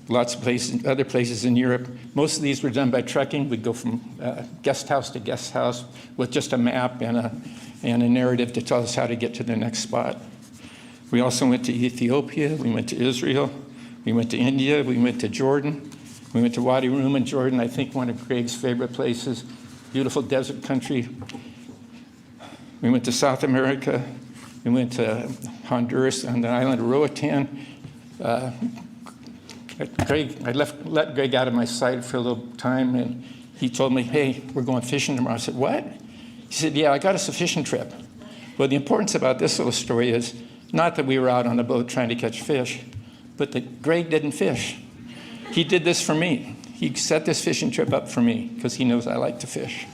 lots of places, other places in Europe. Most of these were done by trekking. We'd go from guest house to guest house with just a map and a narrative to tell us how to get to the next spot. We also went to Ethiopia, we went to Israel, we went to India, we went to Jordan, we went to Wadi Rum in Jordan, I think one of Greg's favorite places, beautiful desert country. We went to South America, we went to Honduras on the island of Roatan. I let Greg out of my sight for a little time, and he told me, hey, we're going fishing tomorrow. I said, what? He said, yeah, I got us a fishing trip. Well, the importance about this little story is not that we were out on a boat trying to catch fish, but that Greg didn't fish. He did this for me. He set this fishing trip up for me because he knows I like to fish.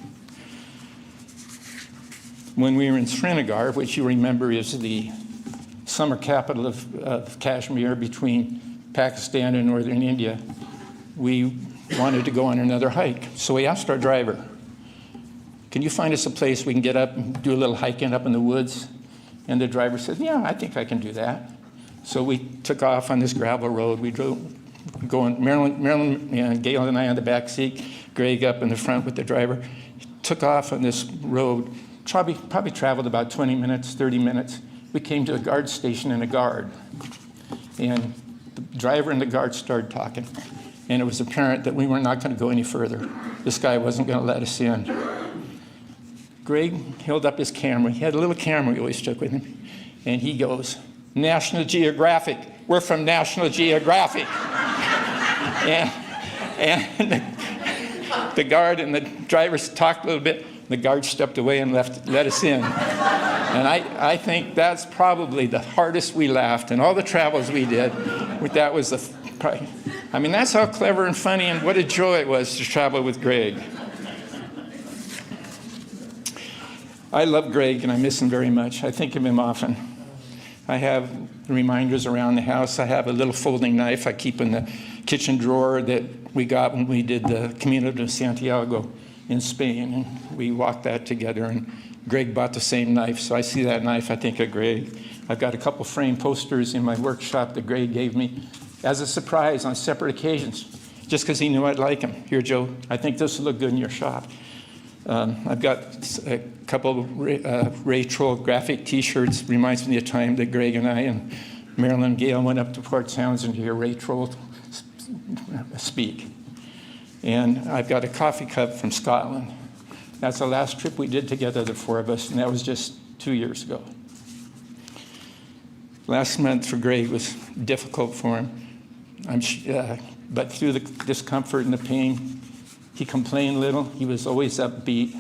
When we were in Srinagar, which you remember is the summer capital of Kashmir between Pakistan and northern India, we wanted to go on another hike. So we asked our driver, can you find us a place we can get up and do a little hiking up in the woods? And the driver said, yeah, I think I can do that. So we took off on this gravel road. We drove, going, Marilyn and Gail and I on the back seat, Greg up in the front with the driver. Took off on this road, probably traveled about 20 minutes, 30 minutes. We came to a guard station and a guard. And the driver and the guard started talking. And it was apparent that we were not going to go any further. This guy wasn't going to let us in. Greg held up his camera. He had a little camera he always took with him. And he goes, National Geographic. We're from National Geographic. and the guard and the drivers talked a little bit. The guard stepped away and let us in. And I think that's probably the hardest we laughed in all the travels we did. That was I mean, that's how clever and funny and what a joy it was to travel with Greg. I love Greg and I miss him very much. I think of him often. I have reminders around the house. I have a little folding knife I keep in the kitchen drawer that we got when we did the Camino de Santiago in Spain, and we walked that together, and Greg bought the same knife, so I see that knife, I think of Greg. I've got a couple framed posters in my workshop that Greg gave me as a surprise on separate occasions, just because he knew I'd like them. Here, Joe, I think this will look good in your shop. I've got a couple of Ray Troll graphic T-shirts. Reminds me of the time that Greg and I and Marilyn and Gail went up to Port Townsend to hear Ray Troll speak. And I've got a coffee cup from Scotland. That's the last trip we did together, the 4 of us, and that was just 2 years ago. Last month for Greg was difficult for him, but through the discomfort and the pain, he complained little. He was always upbeat,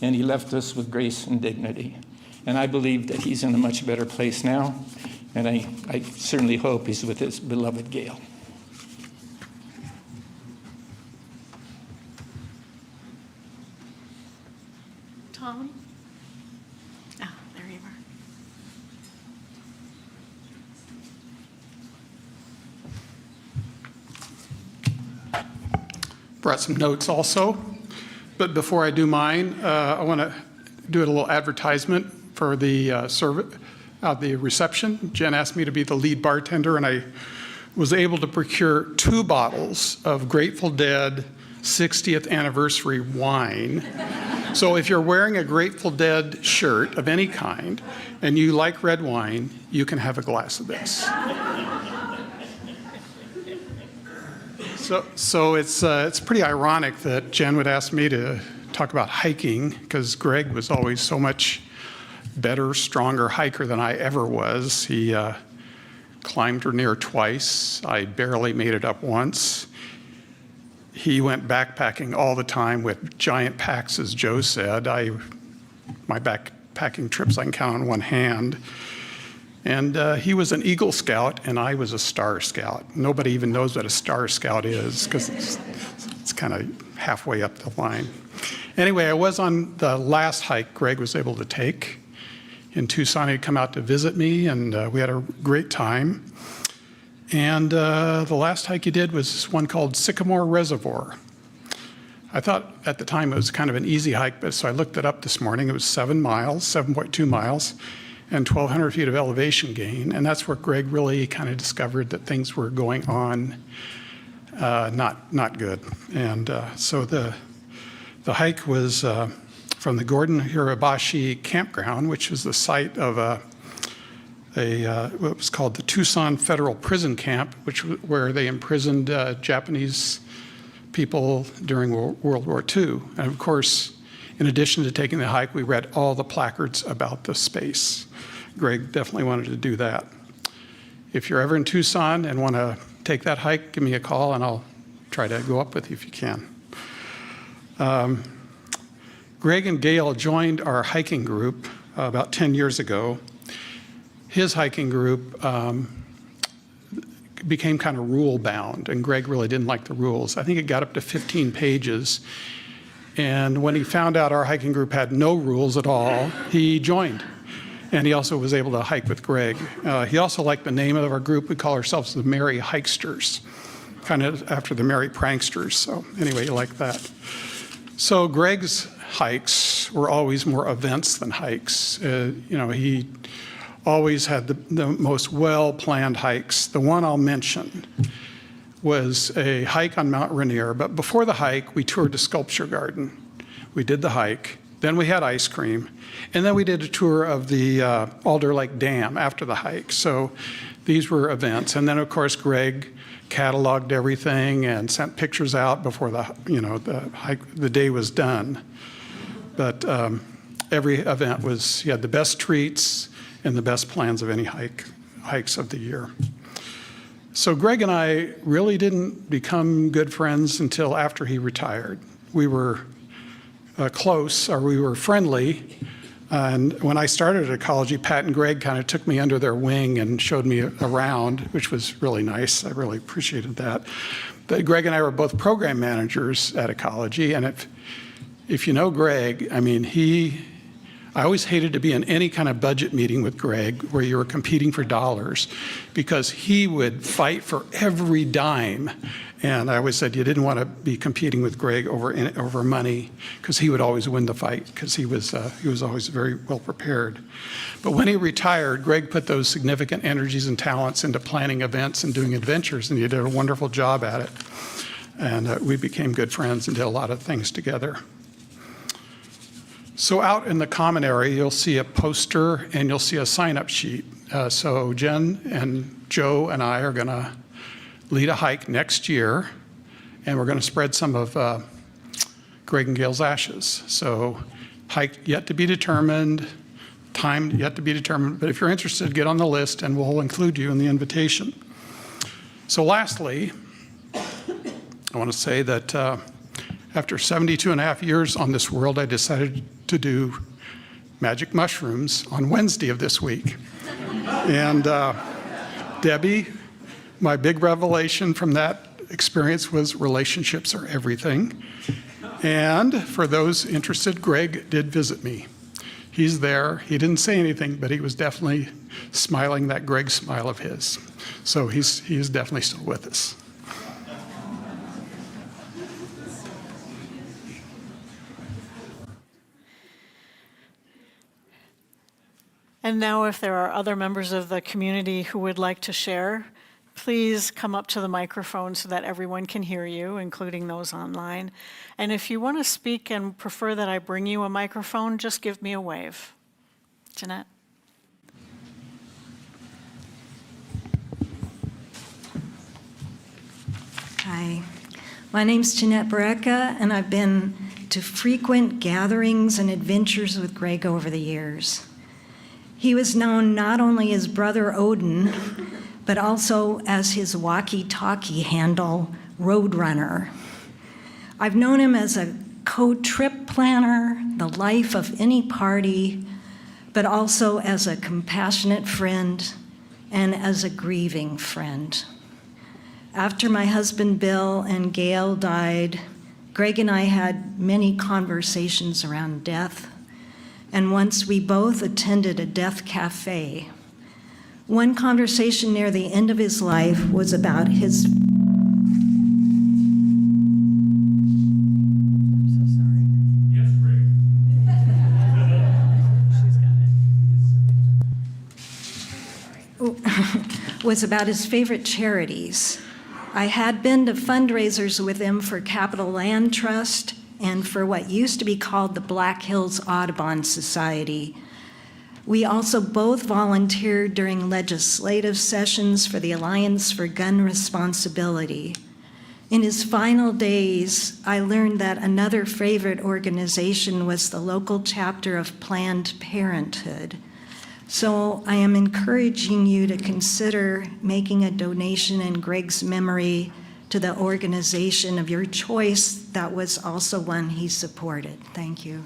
and he left us with grace and dignity. And I believe that he's in a much better place now, and I certainly hope he's with his beloved Gail. Tom? Oh, there you are. Brought some notes also, but before I do mine, I want to do a little advertisement for the the reception. Jen asked me to be the lead bartender, and I was able to procure 2 bottles of Grateful Dead 60th anniversary wine. So if you're wearing a Grateful Dead shirt of any kind and you like red wine, you can have a glass of this. So it's pretty ironic that Jen would ask me to talk about hiking, because Greg was always so much better, stronger hiker than I ever was. He climbed Rainier twice. I barely made it up once. He went backpacking all the time with giant packs, as Joe said. I my backpacking trips I can count on one hand. And he was an Eagle Scout, and I was a Star Scout. Nobody even knows what a Star Scout is, because it's kind of halfway up the line. Anyway, I was on the last hike Greg was able to take in Tucson. He'd come out to visit me, and we had a great time. And the last hike he did was one called Sycamore Reservoir. I thought at the time it was kind of an easy hike, but so I looked it up this morning. It was 7 miles, 7.2 miles, and 1,200 feet of elevation gain. And that's where Greg really kind of discovered that things were going on not good. And so the hike was from the Gordon Hirabashi campground, which was the site of what was called the Tucson Federal Prison Camp, where they imprisoned Japanese people during World War II. And of course, in addition to taking the hike, we read all the placards about the space. Greg definitely wanted to do that. If you're ever in Tucson and want to take that hike, give me a call and I'll try to go up with you if you can. Greg and Gail joined our hiking group about 10 years ago. His hiking group became kind of rule bound, and Greg really didn't like the rules. I think it got up to 15 pages. And when he found out our hiking group had no rules at all, he joined. And he also was able to hike with Greg. He also liked the name of our group. We call ourselves the Merry Hikesters, kind of after the Merry Pranksters. So anyway, he liked that. So Greg's hikes were always more events than hikes. He always had the most well-planned hikes. The one I'll mention was a hike on Mount Rainier, but before the hike, we toured the sculpture garden. We did the hike, then we had ice cream, and then we did a tour of the Alder Lake Dam after the hike. So these were events. And then, of course, Greg cataloged everything and sent pictures out before the hike, the day was done. But every event he had the best treats and the best plans of any hikes of the year. So Greg and I really didn't become good friends until after he retired. We were close, or we were friendly. And when I started at ecology, Pat and Greg kind of took me under their wing and showed me around, which was really nice. I really appreciated that. But Greg and I were both program managers at ecology. And if you know Greg, I mean, I always hated to be in any kind of budget meeting with Greg where you were competing for dollars, because he would fight for every dime. And I always said you didn't want to be competing with Greg over money, because he would always win the fight, because he was always very well prepared. But when he retired, Greg put those significant energies and talents into planning events and doing adventures, and he did a wonderful job at it. And we became good friends and did a lot of things together. So out in the common area, you'll see a poster and you'll see a sign-up sheet. So Jen and Joe and I are going to lead a hike next year, and we're going to spread some of Greg and Gail's ashes. So hike yet to be determined, time yet to be determined, but if you're interested, get on the list and we'll include you in the invitation. So lastly, I want to say that after 72 and a half years on this world, I decided to do magic mushrooms on Wednesday of this week. And Debbie, my big revelation from that experience was relationships are everything. And for those interested, Greg did visit me. He's there. He didn't say anything, but he was definitely smiling that Greg smile of his. So he is definitely still with us. And now if there are other members of the community who would like to share, please come up to the microphone so that everyone can hear you, including those online. And if you want to speak and prefer that I bring you a microphone, just give me a wave. Jeanette? Hi, my name's Jeanette Barreca, and I've been to frequent gatherings and adventures with Greg over the years. He was known not only as Brother Odin, but also as his walkie-talkie handle, Roadrunner. I've known him as a co-trip planner, the life of any party, but also as a compassionate friend and as a grieving friend. After my husband Bill and Gail died, Greg and I had many conversations around death, and once we both attended a death cafe. One conversation near the end of his life was about his was about his favorite charities. I had been to fundraisers with him for Capital Land Trust and for what used to be called the Black Hills Audubon Society. We also both volunteered during legislative sessions for the Alliance for Gun Responsibility. In his final days, I learned that another favorite organization was the local chapter of Planned Parenthood. So I am encouraging you to consider making a donation in Greg's memory to the organization of your choice that was also one he supported. Thank you.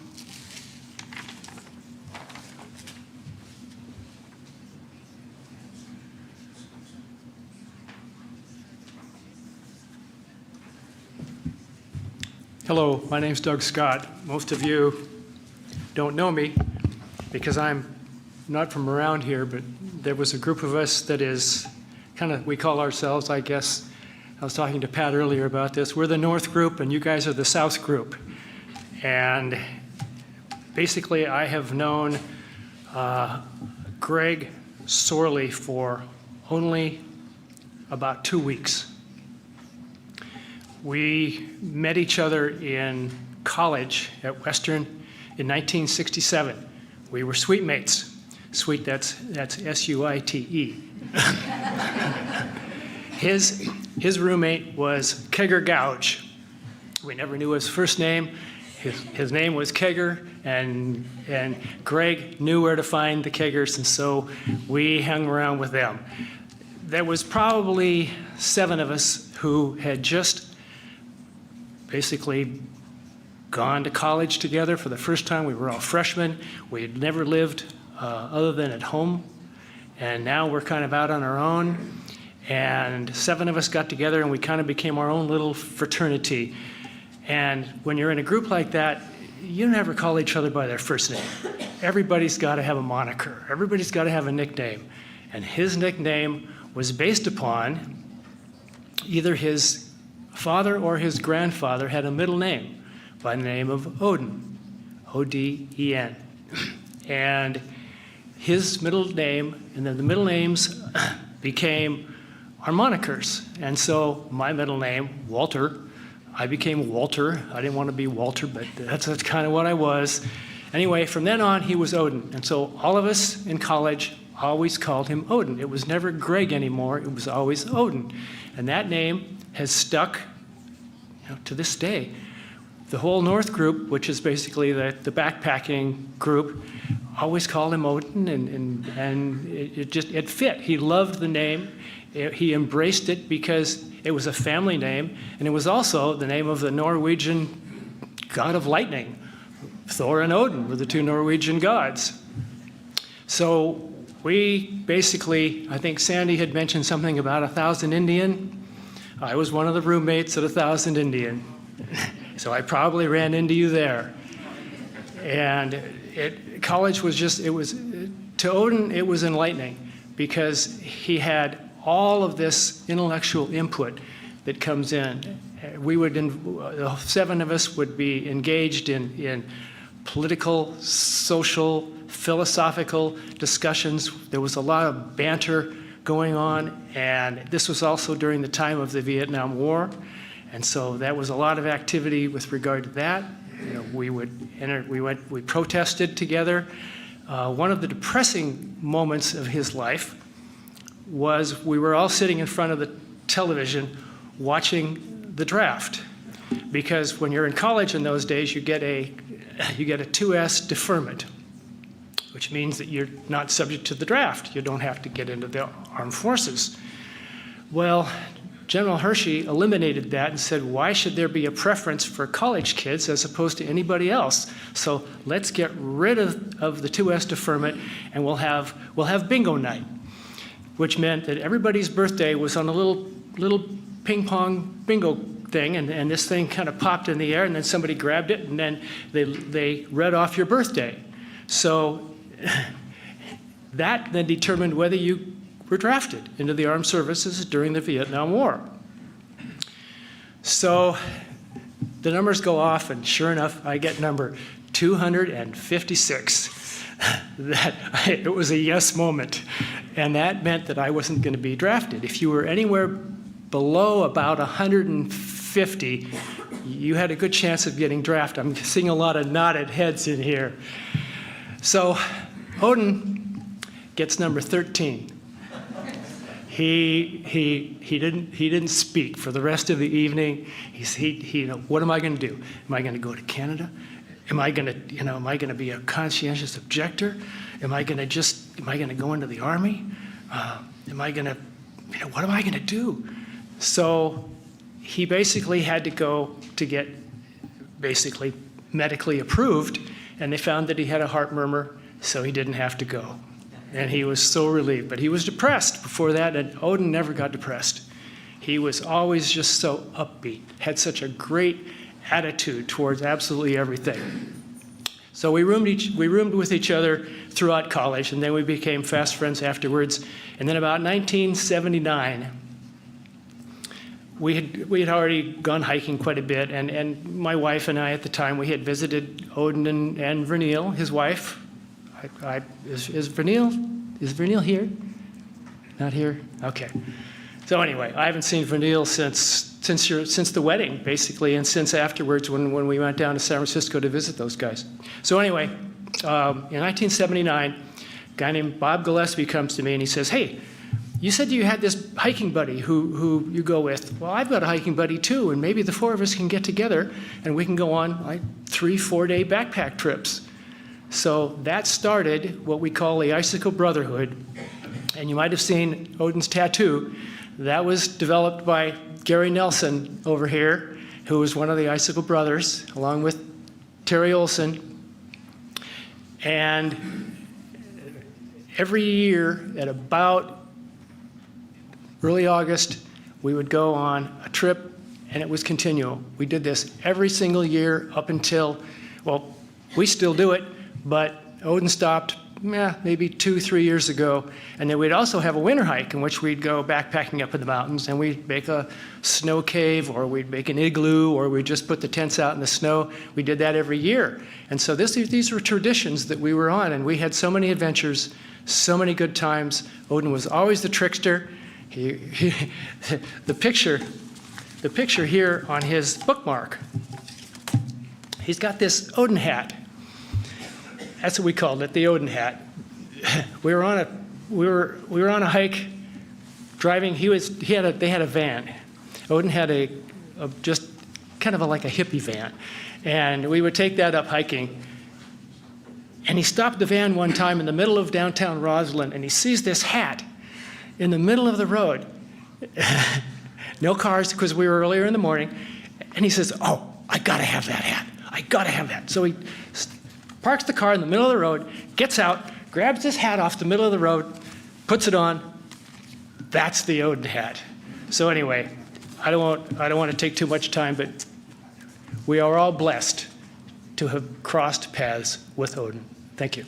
Hello, my name's Doug Scott. Most of you don't know me because I'm not from around here, but there was a group of us that is kind of, we call ourselves, I guess, I was talking to Pat earlier about this, we're the North group and you guys are the South group. And basically I have known Greg Sorlie for only about 2 weeks. We met each other in college at Western in 1967. We were suite mates. Suite, that's S-U-I-T-E. His roommate was Kegger Gouge. We never knew his first name. His name was Kegger, and Greg knew where to find the Keggers, and so we hung around with them. There was probably 7 of us who had just basically gone to college together for the first time. We were all freshmen. We had never lived other than at home, and now we're kind of out on our own. And 7 of us got together and we kind of became our own little fraternity. And when you're in a group like that, you never call each other by their first name. Everybody's got to have a moniker. Everybody's got to have a nickname. And his nickname was based upon either his father or his grandfather had a middle name by the name of Odin, O-D-E-N. And his middle name, and then the middle names became our monikers. And so my middle name, Walter, I became Walter. I didn't want to be Walter, but that's kind of what I was. Anyway, from then on, he was Odin. And so all of us in college always called him Odin. It was never Greg anymore. It was always Odin. And that name has stuck to this day. The whole North group, which is basically the backpacking group, always called him Odin, and it fit. He loved the name. He embraced it because it was a family name, and it was also the name of the Norwegian god of lightning. Thor and Odin were the 2 Norwegian gods. So we basically, I think Sandy had mentioned something about 1,000 Indian. I was one of the roommates at 1,000 Indian. So I probably ran into you there. And college was just, to Odin, it was enlightening because he had all of this intellectual input that comes in. The 7 of us would be engaged in political, social, philosophical discussions. There was a lot of banter going on, and this was also during the time of the Vietnam War. And so that was a lot of activity with regard to that. We protested together. One of the depressing moments of his life was we were all sitting in front of the television watching the draft. Because when you're in college in those days, you get a 2S deferment, which means that you're not subject to the draft. You don't have to get into the armed forces. Well, General Hershey eliminated that and said, why should there be a preference for college kids as opposed to anybody else? So let's get rid of the 2S deferment, and we'll have bingo night, which meant that everybody's birthday was on a little ping pong bingo thing, and this thing kind of popped in the air, and then somebody grabbed it, and then they read off your birthday. So that then determined whether you were drafted into the armed services during the Vietnam War. So the numbers go off, and sure enough, I get number 256. It was a yes moment, and that meant that I wasn't going to be drafted. If you were anywhere below about 150, you had a good chance of getting drafted. I'm seeing a lot of nodded heads in here. So Odin gets number 13. He didn't speak for the rest of the evening. What am I going to do? Am I going to go to Canada? Am I going to be a conscientious objector? Am I going to go into the Army? What am I going to do? So he basically had to go to get basically medically approved, and they found that he had a heart murmur, so he didn't have to go. And he was so relieved. But he was depressed before that, and Odin never got depressed. He was always just so upbeat, had such a great attitude towards absolutely everything. So we roomed with each other throughout college, and then we became fast friends afterwards. And then about 1979, we had already gone hiking quite a bit, and my wife and I at the time, we had visited Odin and Vernille, his wife. Is Vernille here? Not here? Okay. So anyway, I haven't seen Vernille since the wedding, basically, and since afterwards when we went down to San Francisco to visit those guys. So anyway, in 1979, a guy named Bob Gillespie comes to me and he says, hey, you said you had this hiking buddy who you go with. Well, I've got a hiking buddy too, and maybe the four of us can get together and we can go on like 3-4 day backpack trips. So that started what we call the Icicle Brotherhood. And you might have seen Odin's tattoo. That was developed by Gary Nelson over here, who was one of the Icicle brothers, along with Terry Olson. And every year at about early August, we would go on a trip, and it was continual. We did this every single year up until, well, we still do it, but Odin stopped maybe 2-3 years ago. And then we'd also have a winter hike in which we'd go backpacking up in the mountains, and we'd make a snow cave, or we'd make an igloo, or we'd just put the tents out in the snow. We did that every year. And so these were traditions that we were on, and we had so many adventures, so many good times. Odin was always the trickster. The picture here on his bookmark, he's got this Odin hat. That's what we called it, the Odin hat. We were on a hike, driving. They had a van. Odin had a just kind of like a hippie van, and we would take that up hiking. And he stopped the van one time in the middle of downtown Roslyn, and he sees this hat in the middle of the road. No cars, because we were earlier in the morning. And he says, "Oh, I gotta have that hat. I gotta have that." So he parks the car in the middle of the road, gets out, grabs his hat off the middle of the road, puts it on. That's the Odin hat. So anyway, I don't want to take too much time, but we are all blessed to have crossed paths with Odin. Thank you.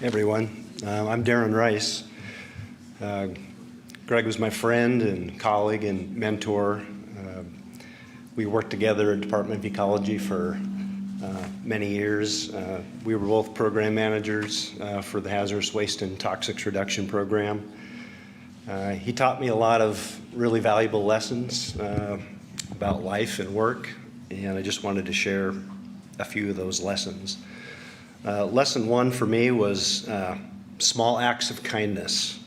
Everyone. I'm Darren Rice. Greg was my friend and colleague and mentor. We worked together at Department of Ecology for many years. We were both program managers for the Hazardous Waste and Toxics Reduction Program. He taught me a lot of really valuable lessons about life and work, and I just wanted to share a few of those lessons. Lesson one for me was small acts of kindness.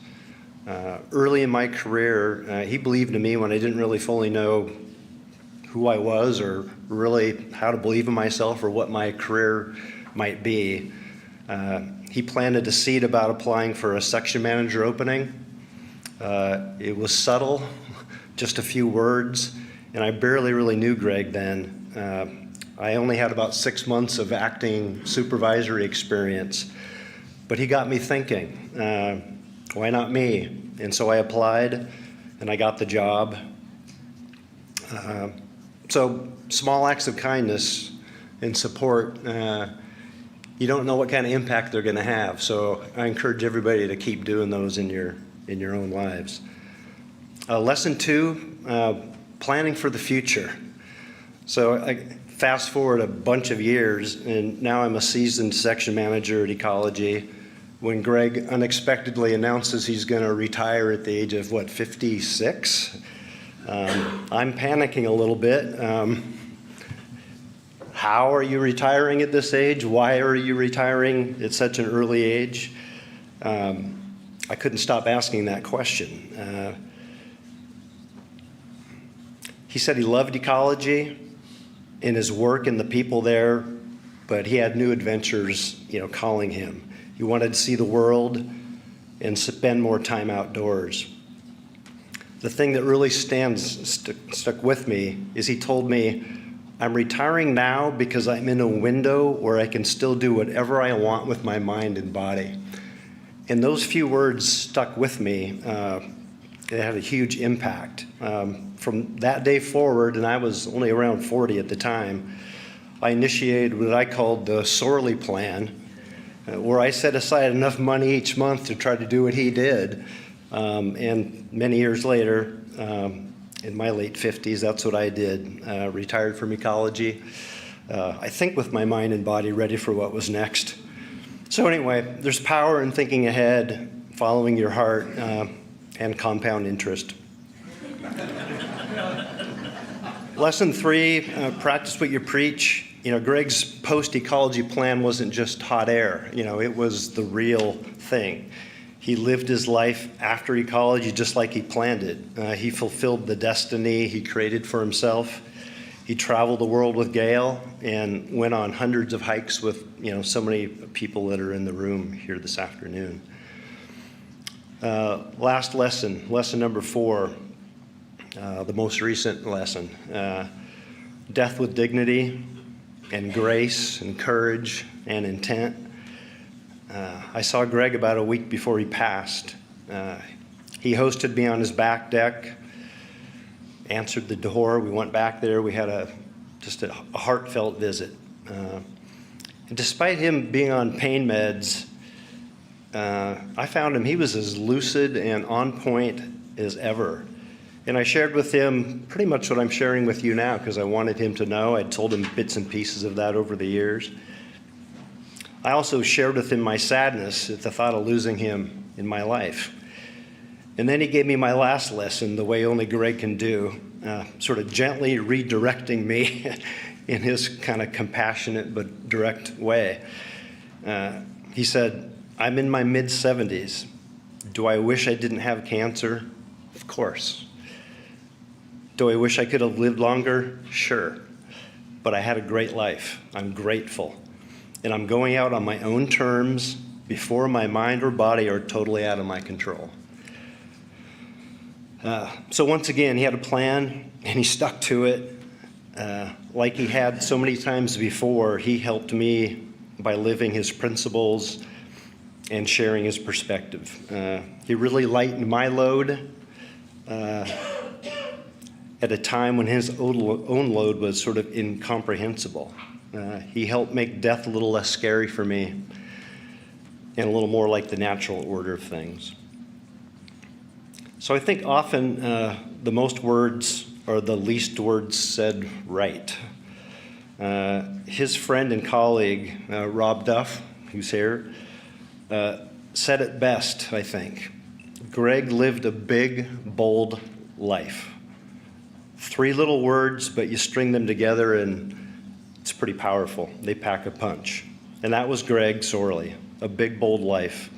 Early in my career, he believed in me when I didn't really fully know who I was or really how to believe in myself or what my career might be. He planted a seed about applying for a section manager opening. It was subtle, just a few words, and I barely really knew Greg then. I only had about 6 months of acting supervisory experience, but he got me thinking, why not me? And so I applied, and I got the job. So small acts of kindness and support, you don't know what kind of impact they're going to have. So I encourage everybody to keep doing those in your own lives. Lesson two, planning for the future. So I fast forward a bunch of years, and now I'm a seasoned section manager at Ecology. When Greg unexpectedly announces he's going to retire at the age of, 56? I'm panicking a little bit. How are you retiring at this age? Why are you retiring at such an early age? I couldn't stop asking that question. He said he loved Ecology and his work and the people there, but he had new adventures, calling him. He wanted to see the world and spend more time outdoors. The thing that really stuck with me is he told me, I'm retiring now because I'm in a window where I can still do whatever I want with my mind and body. And those few words stuck with me. It had a huge impact. From that day forward, and I was only around 40 at the time, I initiated what I called the Sorlie plan, where I set aside enough money each month to try to do what he did. And many years later, in my late 50s, that's what I did. Retired from Ecology, I think with my mind and body ready for what was next. So anyway, there's power in thinking ahead, following your heart, and compound interest. Lesson three, practice what you preach. Greg's post-Ecology plan wasn't just hot air. It was the real thing. He lived his life after Ecology just like he planned it. He fulfilled the destiny he created for himself. He traveled the world with Gail and went on hundreds of hikes with, so many people that are in the room here this afternoon. Last lesson, lesson number 4, the most recent lesson. Death with dignity and grace and courage and intent. I saw Greg about a week before he passed. He hosted me on his back deck, answered the door. We went back there. We had just a heartfelt visit. And despite him being on pain meds, I found he was as lucid and on point as ever. And I shared with him pretty much what I'm sharing with you now because I wanted him to know. I'd told him bits and pieces of that over the years. I also shared with him my sadness at the thought of losing him in my life. And then he gave me my last lesson, the way only Greg can do, sort of gently redirecting me in his kind of compassionate but direct way. He said, I'm in my mid-70s. Do I wish I didn't have cancer? Of course. Do I wish I could have lived longer? Sure. But I had a great life. I'm grateful. And I'm going out on my own terms before my mind or body are totally out of my control. So once again, he had a plan, and he stuck to it. Like he had so many times before, he helped me by living his principles and sharing his perspective. He really lightened my load at a time when his own load was sort of incomprehensible. He helped make death a little less scary for me and a little more like the natural order of things. So I think often the most words are the least words said right. His friend and colleague, Rob Duff, who's here, said it best, I think. Greg lived a big, bold life. 3 little words, but you string them together and it's pretty powerful. They pack a punch. And that was Greg Sorlie, a big, bold life.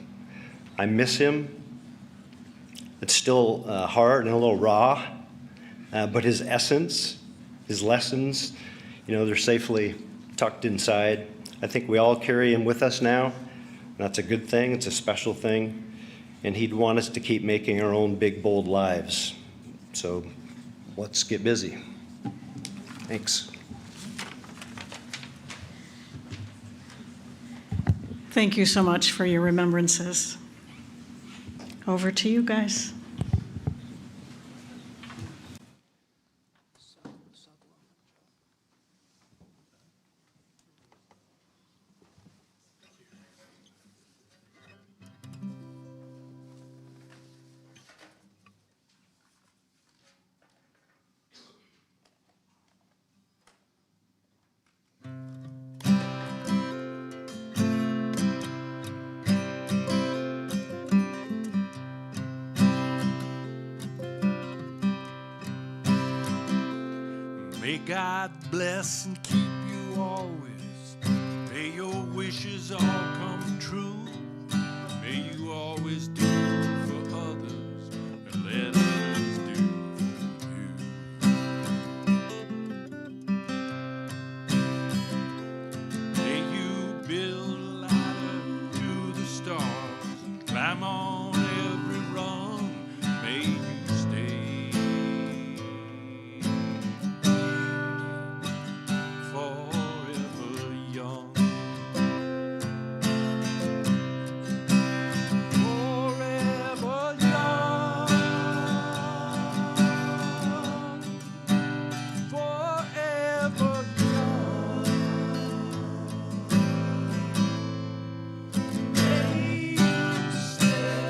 I miss him. It's still hard and a little raw, but his essence, his lessons, they're safely tucked inside. I think we all carry him with us now. That's a good thing. It's a special thing. And he'd want us to keep making our own big, bold lives. So let's get busy. Thanks. Thank you so much for your remembrances. Over to you guys. May God bless and keep you always. May your wishes all come true. May you always do for others and let others do for you. May you build a ladder to the stars and climb on every rung. May you stay forever young. Forever young. Forever young. May you stay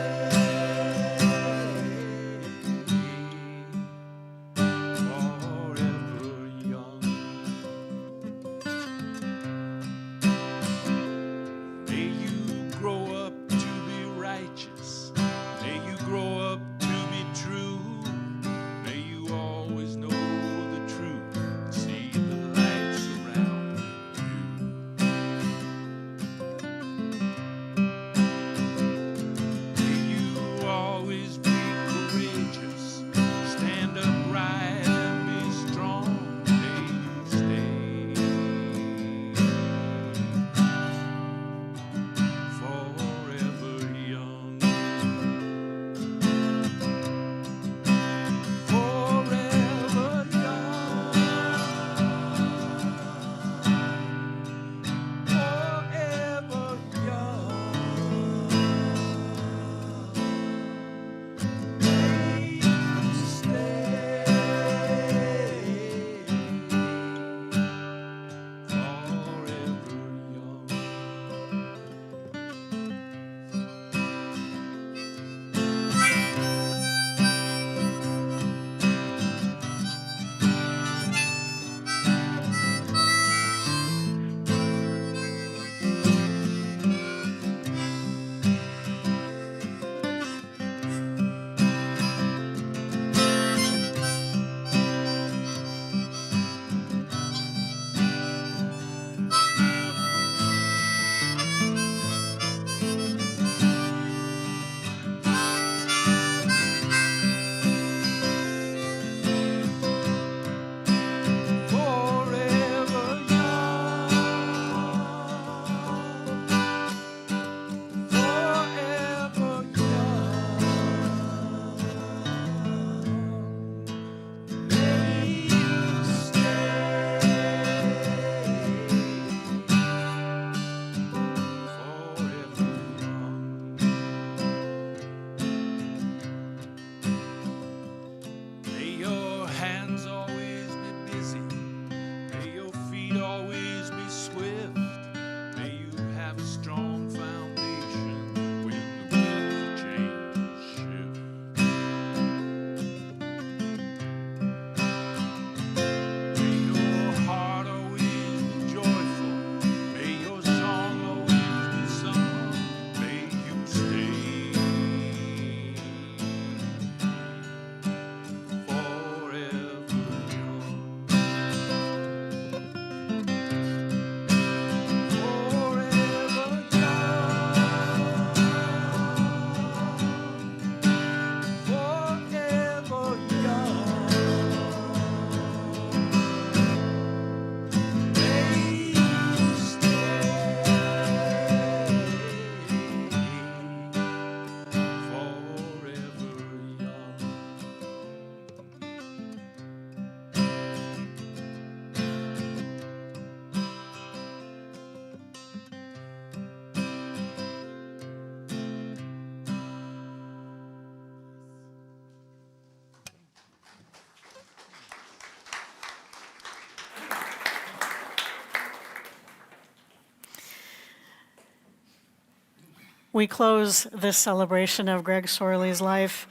We close this celebration of Greg Sorlie's life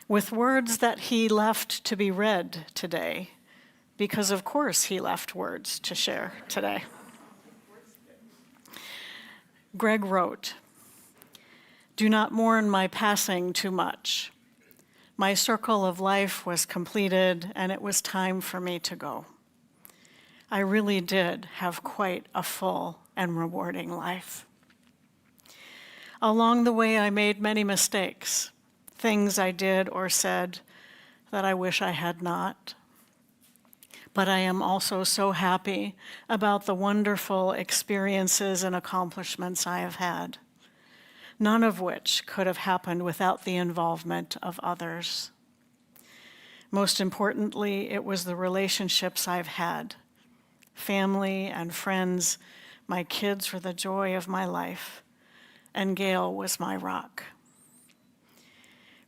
with words that he left to be read today, because of course he left words to share today. Greg wrote, "Do not mourn my passing too much. My circle of life was completed, and it was time for me to go. I really did have quite a full and rewarding life. Along the way, I made many mistakes, things I did or said that I wish I had not. But I am also so happy about the wonderful experiences and accomplishments I have had, none of which could have happened without the involvement of others. Most importantly, it was the relationships I've had, family and friends. My kids were the joy of my life, and Gail was my rock.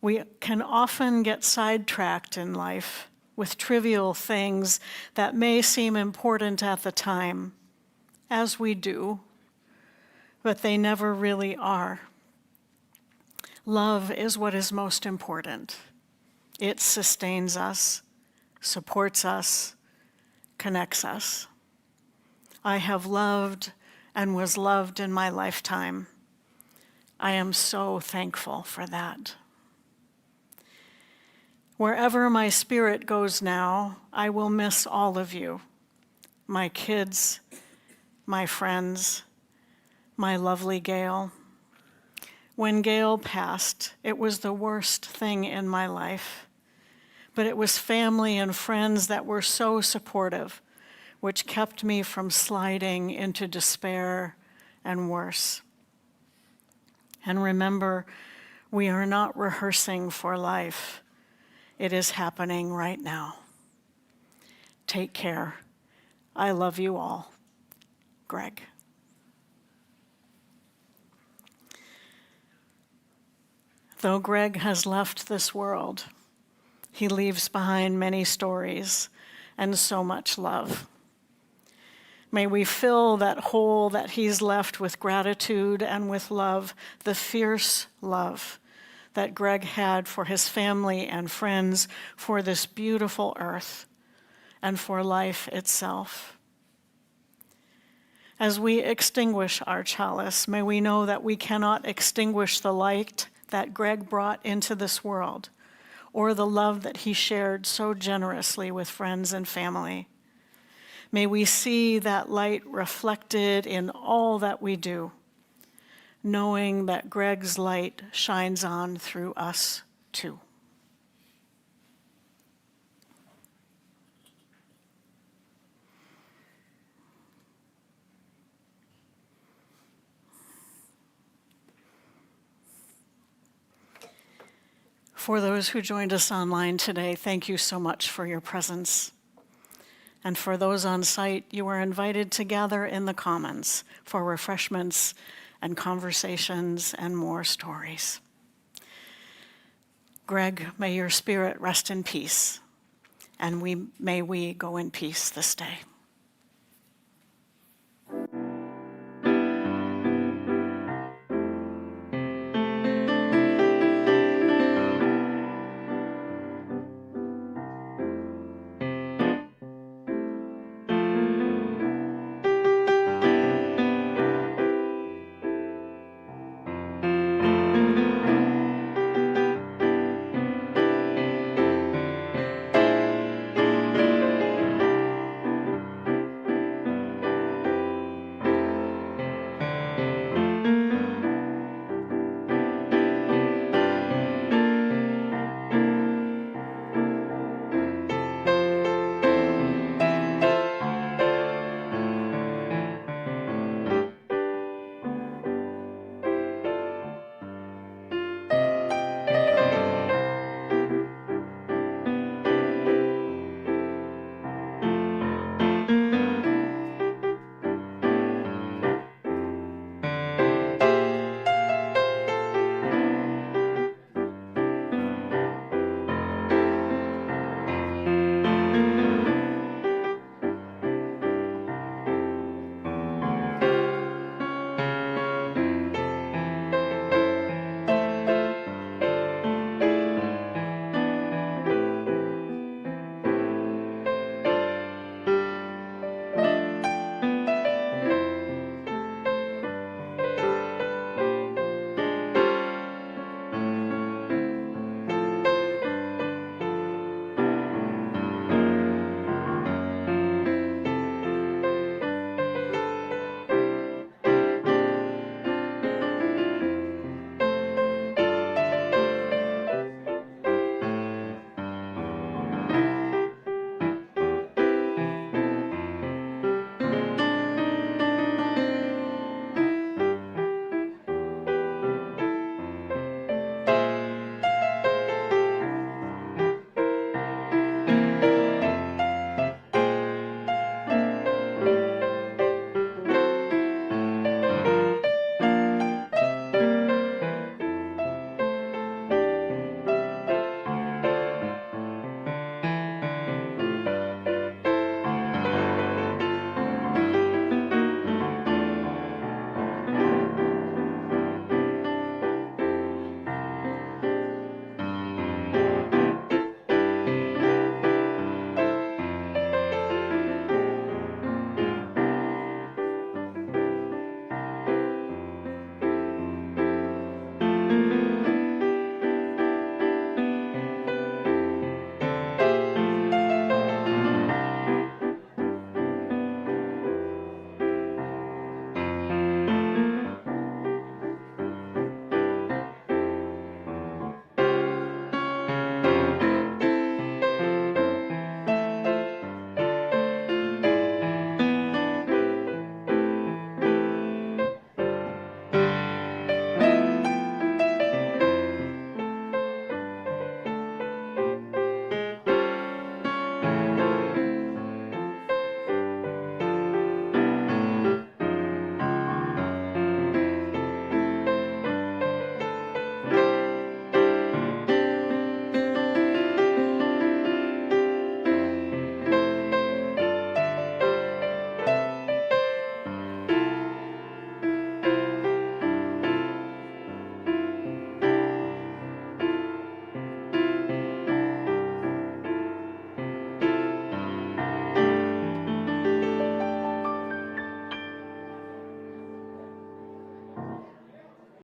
We can often get sidetracked in life with trivial things that may seem important at the time, as we do, but they never really are. Love is what is most important. It sustains us, supports us, connects us. I have loved and was loved in my lifetime. I am so thankful for that. Wherever my spirit goes now, I will miss all of you, my kids, my friends, my lovely Gail. When Gail passed, it was the worst thing in my life, but it was family and friends that were so supportive, which kept me from sliding into despair and worse. And remember, we are not rehearsing for life. It is happening right now. Take care. I love you all. Greg." Though Greg has left this world, he leaves behind many stories and so much love. May we fill that hole that he's left with gratitude and with love, the fierce love that Greg had for his family and friends, for this beautiful earth, and for life itself. As we extinguish our chalice, may we know that we cannot extinguish the light that Greg brought into this world, or the love that he shared so generously with friends and family. May we see that light reflected in all that we do, knowing that Greg's light shines on through us too. For those who joined us online today, thank you so much for your presence. And for those on site, you are invited to gather in the Commons for refreshments and conversations and more stories. Greg, may your spirit rest in peace, and may we go in peace this day.